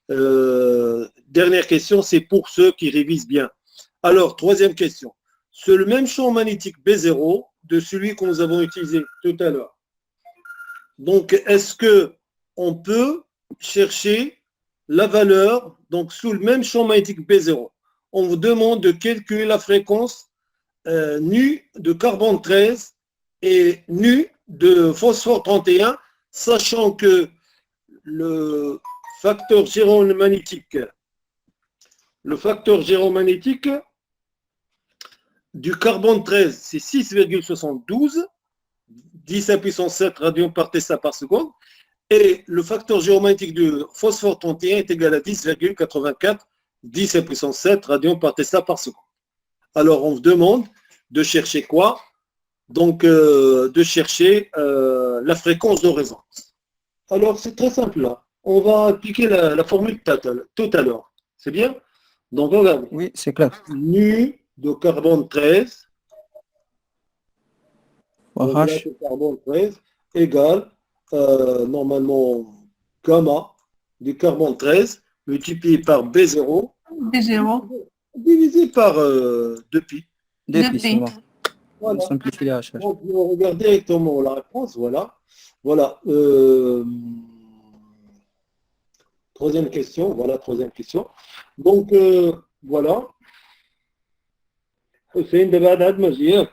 [SPEAKER 1] dernière question, c'est pour ceux qui révisent bien. Alors, troisième question. C'est le même champ magnétique B0 de celui que nous avons utilisé tout à l'heure. Donc, est-ce qu'on peut chercher la valeur, donc sous le même champ magnétique B0? On vous demande de calculer la fréquence nu de carbone 13 et nu de phosphore 31, sachant que le facteur gyromagnétique du carbone 13, c'est 6,72, 10 à puissance 7 radians par Tesla par seconde, et le facteur gyromagnétique du phosphore 31 est égal à 10,84, 10 à puissance 7 radians par Tesla par seconde. Alors, on vous demande de chercher quoi? Donc, de chercher la fréquence de résonance. Alors, c'est très simple là. On va appliquer la formule tout à l'heure. C'est bien? Donc, regardez.
[SPEAKER 2] Oui, c'est clair.
[SPEAKER 1] Nu de carbone 13,
[SPEAKER 2] Fois
[SPEAKER 1] donc là,
[SPEAKER 2] H.
[SPEAKER 1] c'est carbone 13, égale, normalement, gamma du carbone 13 multiplié par B0
[SPEAKER 6] B0.
[SPEAKER 1] divisé par 2pi.
[SPEAKER 2] 2pi, c'est bon.
[SPEAKER 1] Voilà.
[SPEAKER 2] On simplifie les H.
[SPEAKER 1] Donc, on regarde directement la réponse, voilà. Voilà. Troisième question, voilà, troisième question. Donc, voilà. حسين دابا عاد ما جيك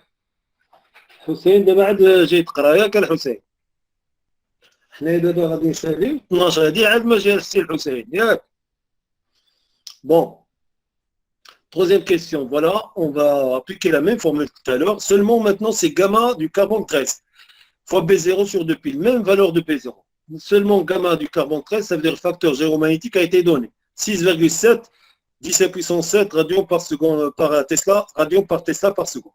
[SPEAKER 1] حسين دابا عاد جاي تقرا ياك الحسين حنا دابا غادي نساليو 12 هادي عاد ما جا السي الحسين ياك bon troisième question voilà on va appliquer la même formule tout à l'heure seulement maintenant c'est gamma du carbone 13 fois B0 sur 2 piles même valeur de B0 seulement gamma du carbone 13 ça veut dire le facteur gyromagnétique a été donné 6,7 10 à puissance 7 radians par seconde par Tesla, radians par Tesla par seconde.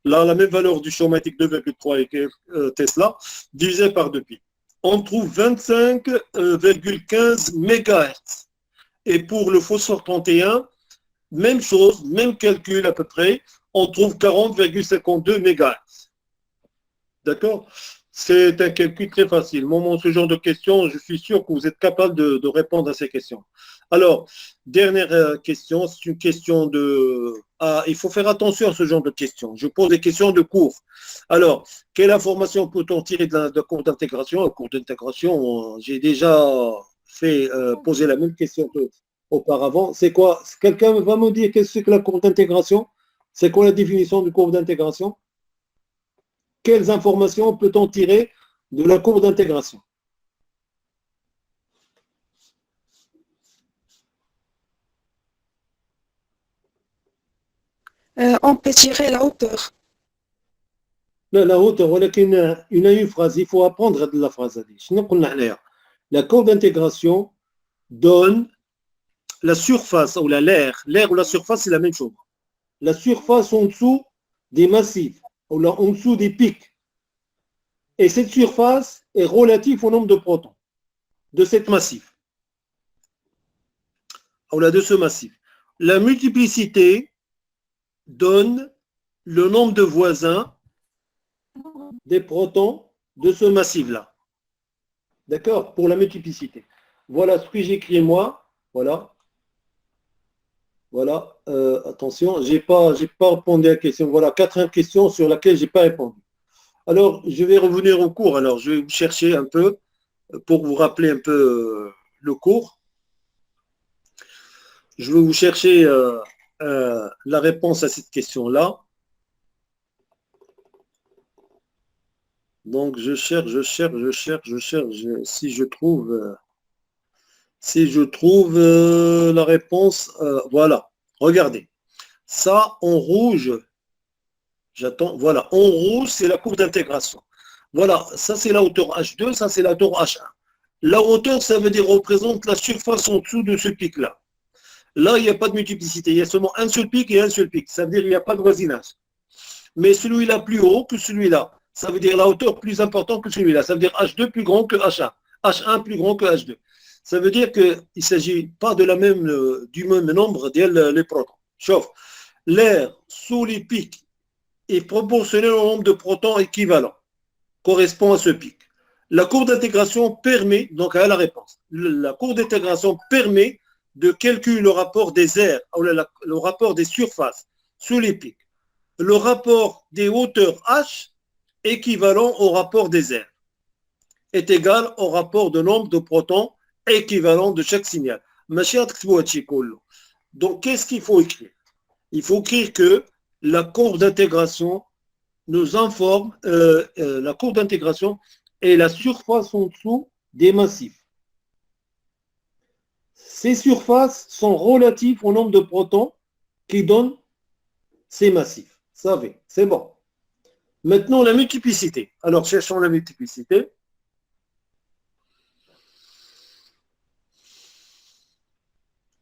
[SPEAKER 1] Là, la même valeur du champ magnétique 2,3 Tesla divisé par 2pi. On trouve 25,15 MHz. Et pour le phosphore 31, même chose, même calcul à peu près, on trouve 40,52 MHz. D'accord? C'est un calcul très facile. Moment, ce genre de questions, je suis sûr que vous êtes capable de répondre à ces questions. Alors, dernière question, c'est une question de... Ah, il faut faire attention à ce genre de questions. Je pose des questions de cours. Alors, quelle information peut-on tirer de cours d'intégration? Le cours d'intégration, j'ai déjà fait poser la même question qu'auparavant. C'est quoi? Quelqu'un va me dire qu'est-ce que c'est que la cour d'intégration? C'est quoi la définition du cours d'intégration? Quelles informations peut-on tirer de la cour d'intégration?
[SPEAKER 4] On peut tirer la hauteur.
[SPEAKER 1] La hauteur, il a une phrase, il faut apprendre de la phrase. La cour d'intégration donne la surface ou l'air. L'air ou la surface, c'est la même chose. La surface en dessous des massifs ou là, en dessous des pics. Et cette surface est relative au nombre de protons de cette massif. Ou là, de ce massif. La multiplicité donne le nombre de voisins des protons de ce massif-là. D'accord? Pour la multiplicité. Voilà ce que j'écris moi. Voilà. Voilà. Attention, j'ai pas répondu à la question. Voilà, 4 questions sur lesquelles j'ai pas répondu. Alors, je vais revenir au cours. Alors, je vais vous chercher un peu pour vous rappeler un peu le cours. Je vais vous chercher la réponse à cette question-là. Donc, je cherche. Si je trouve la réponse, voilà. Regardez. Ça, en rouge, j'attends. Voilà. En rouge, c'est la courbe d'intégration. Voilà. Ça, c'est la hauteur H2. Ça, c'est la hauteur H1. La hauteur, ça veut dire représente la surface en dessous de ce pic-là. Là, il n'y a pas de multiplicité. Il y a seulement un seul pic et un seul pic. Ça veut dire qu'il n'y a pas de voisinage. Mais celui-là plus haut que celui-là. Ça veut dire la hauteur plus importante que celui-là. Ça veut dire H2 plus grand que H1. H1 plus grand que H2. Ça veut dire qu'il ne s'agit pas du même nombre les protons. Sauf l'air sous les pics est proportionnel au nombre de protons équivalents, correspond à ce pic. La courbe d'intégration permet, donc à la réponse, la courbe d'intégration permet de calculer le rapport des aires, le rapport des surfaces sous les pics, le rapport des hauteurs H équivalent au rapport des aires est égal au rapport de nombre de protons équivalent de chaque signal. Donc, qu'est-ce qu'il faut écrire? Il faut écrire que la courbe d'intégration nous informe, la courbe d'intégration est la surface en dessous des massifs. Ces surfaces sont relatives au nombre de protons qui donnent ces massifs. Vous savez, c'est bon. Maintenant, la multiplicité. Alors, cherchons la multiplicité.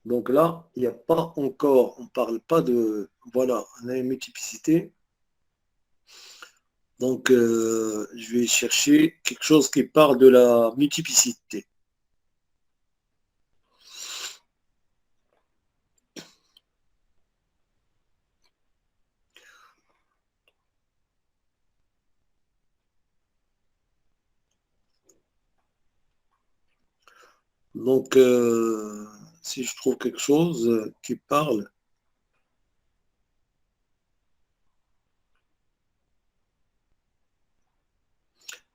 [SPEAKER 1] Donc là, il n'y a pas encore, on ne parle pas de, voilà, on a une multiplicité. Donc, je vais chercher quelque chose qui parle de la multiplicité. Donc, si je trouve quelque chose qui parle.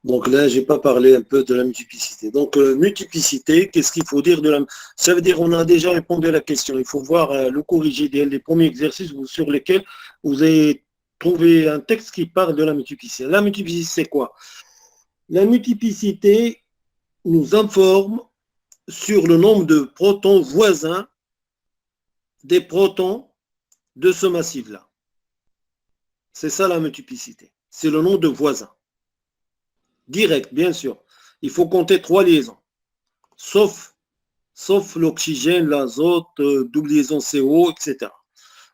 [SPEAKER 1] Donc là, je n'ai pas parlé un peu de la multiplicité. Donc, multiplicité, qu'est-ce qu'il faut dire de la... Ça veut dire on a déjà répondu à la question. Il faut voir le corrigé des premiers exercices sur lesquels vous avez trouvé un texte qui parle de la multiplicité. La multiplicité, c'est quoi? La multiplicité nous informe sur le nombre de protons voisins des protons de ce massif-là. C'est ça la multiplicité. C'est le nombre de voisins. Direct, bien sûr. Il faut compter 3 liaisons. Sauf l'oxygène, l'azote, double liaison CO, etc.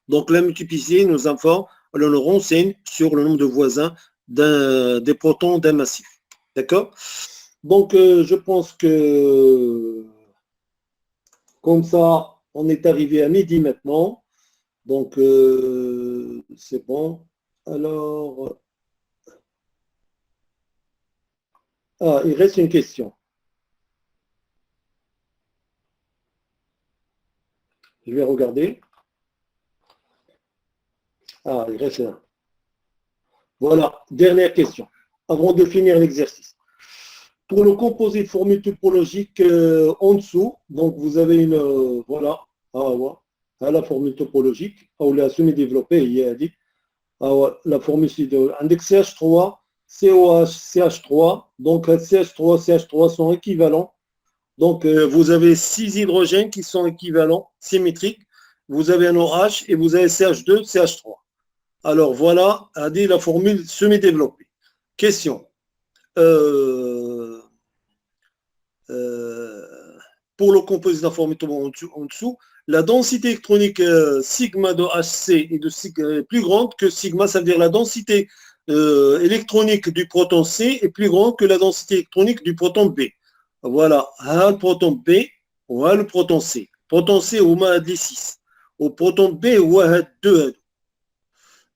[SPEAKER 1] Donc la multiplicité nous informe, elle nous renseigne sur le nombre de voisins des protons d'un massif. D'accord? Donc je pense que comme ça, on est arrivé à midi maintenant. Donc c'est bon. Alors... Ah, il reste une question. Je vais regarder. Ah, il reste là. Voilà, dernière question, avant de finir l'exercice. Pour le composé de formule topologique en dessous, donc vous avez une, voilà, la formule topologique, ou la semi-développée, il y a dit, la formule index CH3, COH, CH3, donc CH3, CH3 sont équivalents. Donc vous avez 6 hydrogènes qui sont équivalents, symétriques. Vous avez un OH et vous avez CH2, CH3. Alors voilà, a dit la formule semi-développée. Question. Pour le composé de la formule en dessous, la densité électronique sigma de HC est plus grande que sigma, ça veut dire la densité électronique du proton C est plus grande que la densité électronique du proton B. Voilà, le proton B ou le proton C. Proton C ou des 6. Au proton B ou 2.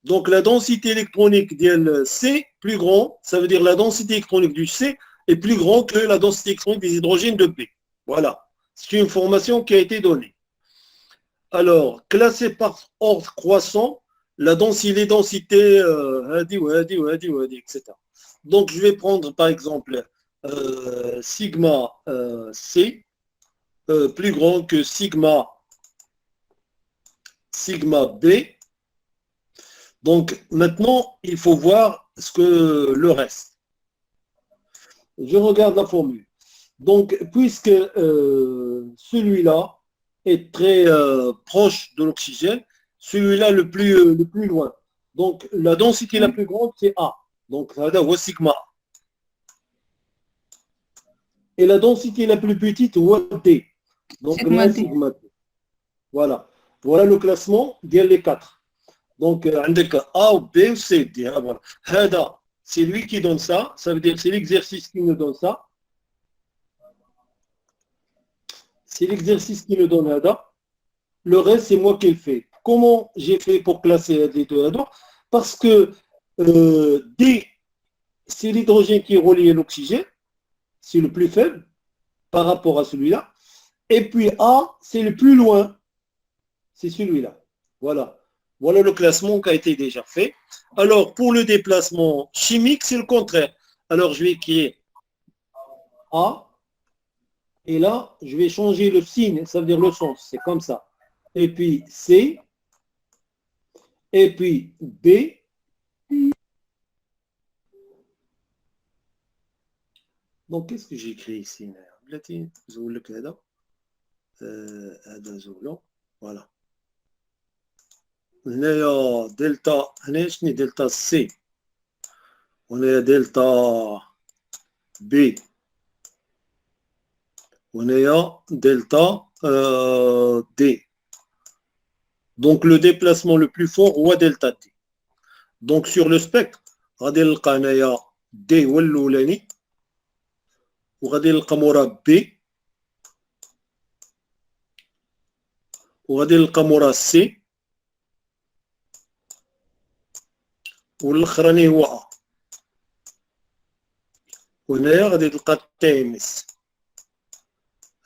[SPEAKER 1] Donc la densité électronique de C plus grand, ça veut dire la densité électronique du C est plus grand que la densité électronique des hydrogènes de B. Voilà, c'est une information qui a été donnée. Alors, classé par ordre croissant, les densités, etc. Donc je vais prendre par exemple sigma C plus grand que sigma B. Donc maintenant, il faut voir ce que le reste. Je regarde la formule. Donc, puisque celui-là est très proche de l'oxygène, celui-là le plus loin. Donc, la densité la plus grande, c'est A. Donc, ça va sigma. Et la densité la plus petite, D. Donc, là, sigma D. Voilà. Voilà le classement des 4. Donc, avec A ou B ou C, D. Voilà. C'est lui qui donne ça. Ça veut dire que c'est l'exercice qui nous donne ça. C'est l'exercice qui nous donne Hada. Le reste, c'est moi qui le fais. Comment j'ai fait pour classer les deux Hada? Parce que D, c'est l'hydrogène qui est relié à l'oxygène. C'est le plus faible par rapport à celui-là. Et puis A, c'est le plus loin. C'est celui-là. Voilà. Voilà le classement qui a été déjà fait. Alors, pour le déplacement chimique, c'est le contraire. Alors, je vais écrire A. Et là, je vais changer le signe, ça veut dire le sens. C'est comme ça. Et puis C. Et puis B. Donc, qu'est-ce que j'ai écrit ici? Voilà. هنايا دلتا هنا شنو دلتا سي وهنايا دلتا بي وهنايا دلتا دي. Donc le déplacement le plus fort هو دلتا دي. Donc sur le spectre غادي نلقى هنايا دي هو الاولاني وغادي نلقى مورا بي وغادي نلقى مورا سي والاخراني هو ا وهنايا غادي تلقى تي ام اس.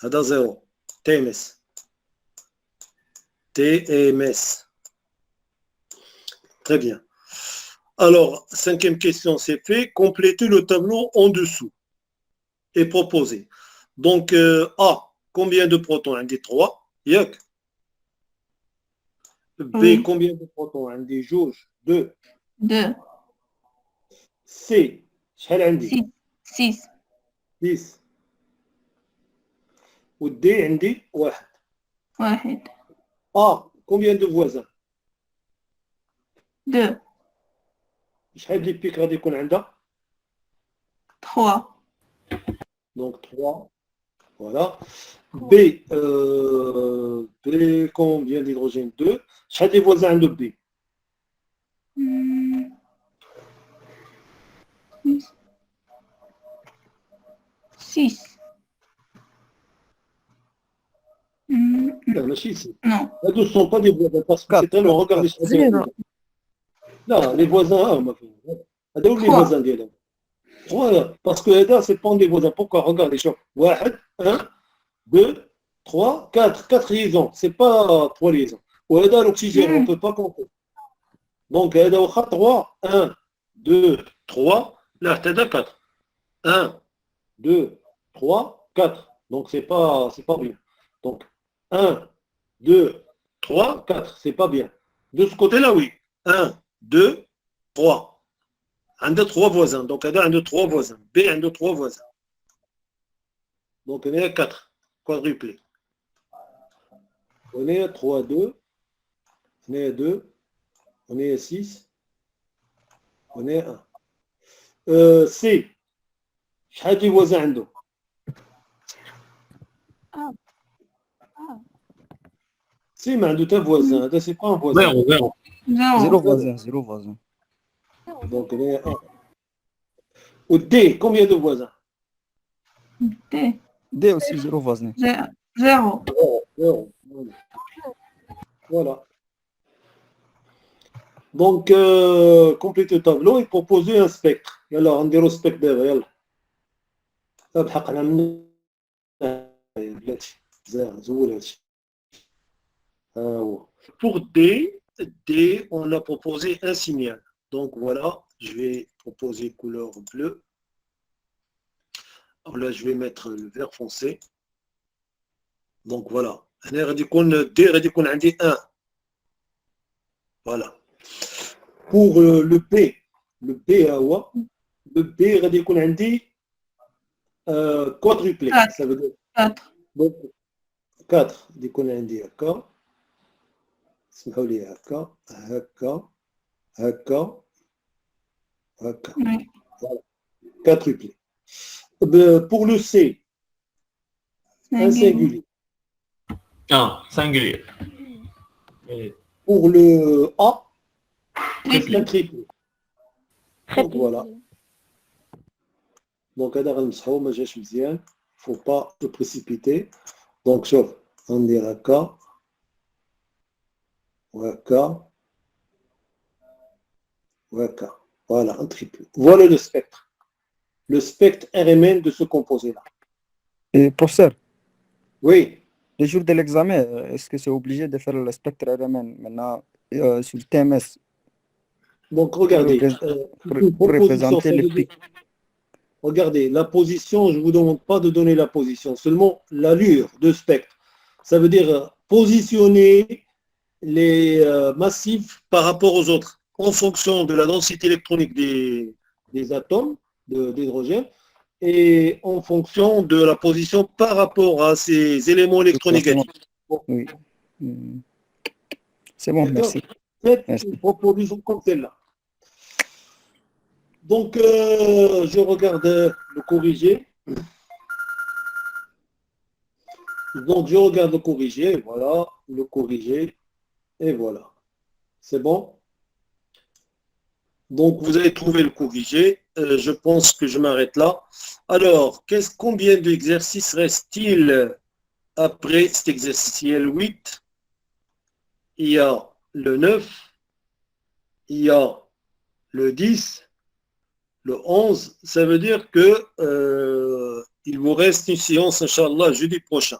[SPEAKER 1] هذا زيرو تي ام اس تي ام اس. Très bien. Alors, cinquième question, c'est fait. Complétez le tableau en dessous et proposez. Donc, A, combien de protons? Un des 3. Yak. B,
[SPEAKER 6] Oui.
[SPEAKER 1] combien de protons? Un des jauges? 2.
[SPEAKER 6] 2,
[SPEAKER 1] C, شحال عندي؟
[SPEAKER 6] 6,
[SPEAKER 1] 10. و D عندي 1.
[SPEAKER 6] 1,
[SPEAKER 1] A, combien de voisins؟
[SPEAKER 6] 2,
[SPEAKER 1] شحال دي بيك غادي يكون عندها؟
[SPEAKER 6] 3,
[SPEAKER 1] Donc 3. Voilà. B, B, combien d'hydrogène? 2. شحال des voisins عند B؟
[SPEAKER 6] 6.
[SPEAKER 1] لا ماشي 6.
[SPEAKER 6] Non,
[SPEAKER 1] هادو sont pas des voisins parce que c'est très long. Regardez
[SPEAKER 2] Zéro.
[SPEAKER 1] لا les voisins هما فين. هادو هما les
[SPEAKER 6] Trois.
[SPEAKER 1] voisins ديالهم. Voilà, parce que là, c'est pas des voisins. Pourquoi? Regardez, chauffe. 1, 2, 3, 4. 4 liaisons. C'est pas 3 liaisons. Voilà l'oxygène, on ne peut pas compter. Donc, 3, 1, 2, 3. Là, c'est 4. 1, 2, 3, 4. Donc, c'est pas bien. Donc, 1, 2, 3, 4. C'est pas bien. De ce côté-là, oui. 1, 2, 3. Un de 3 voisins. Donc, un de 3 voisins. B, un de 3 voisins. Donc, on est à 4. Quadruplé. On est à 3, 2. On est à 2. On est à 6. On est à 1. C. شحال دي voisins عنده؟ C ما عنده تا voisin. هذا c'est pas un voisin.
[SPEAKER 5] Zéro, zéro.
[SPEAKER 2] Zéro
[SPEAKER 6] 0.
[SPEAKER 2] voisin, zéro voisin.
[SPEAKER 1] Donc, on est à 1. Au D, combien de voisins?
[SPEAKER 6] D.
[SPEAKER 2] D aussi, zéro voisin.
[SPEAKER 6] 0.
[SPEAKER 1] Voilà. Donc, complétez le tableau et proposez un spectre. Alors, on dirait le spectre d'Eva. Yalla. ابحق على من بلاتي زول هادشي. Pour D, on a proposé un signal. Donc voilà, je vais proposer couleur bleue. Alors là, je vais mettre le vert foncé. Donc voilà. D غادي يكون عندي 1. Voilà. Pour le P غادي يكون عندي quadruplé. Ça veut dire
[SPEAKER 6] 4.
[SPEAKER 1] donc 4 غادي يكون عندي هكا. اسمحوا لي هكا هكا هكا هكا.
[SPEAKER 6] Oui.
[SPEAKER 1] Voilà. Quadruplé. Pour le C, un singulier.
[SPEAKER 5] Ah, singulier. Et
[SPEAKER 1] Pour le A,
[SPEAKER 6] Triplé.
[SPEAKER 1] un triplé. Donc voilà. Donc هذا غنمسحو ما جاش مزيان. Faut pas se précipiter. Donc شوف غندير هكا وهكا وهكا. Voilà, un triplé. Voilà le spectre. Le spectre RMN de ce composé-là.
[SPEAKER 2] Et professeur,
[SPEAKER 1] Oui.
[SPEAKER 2] les jours de l'examen, est-ce que c'est obligé de faire le spectre RMN maintenant sur le TMS
[SPEAKER 1] Donc regardez.
[SPEAKER 2] pour représenter les pics?
[SPEAKER 1] Regardez, la position, je ne vous demande pas de donner la position, seulement l'allure de spectre. Ça veut dire positionner les massifs par rapport aux autres, en fonction de la densité électronique des atomes d'hydrogène et en fonction de la position par rapport à ces éléments électronégatifs.
[SPEAKER 2] Oui. C'est bon, merci.
[SPEAKER 1] Faites une proposition comme celle-là. Donc, je regarde le corrigé. Donc, je regarde le corrigé, voilà, le corrigé, et voilà. C'est bon? Donc, vous avez trouvé le corrigé. Je pense que je m'arrête là. Alors, combien d'exercices reste-t-il après cet exercice? Il y a le 8, il y a le 9, il y a le 10, le 11, ça veut dire que il vous reste une séance, Inch'Allah, jeudi prochain.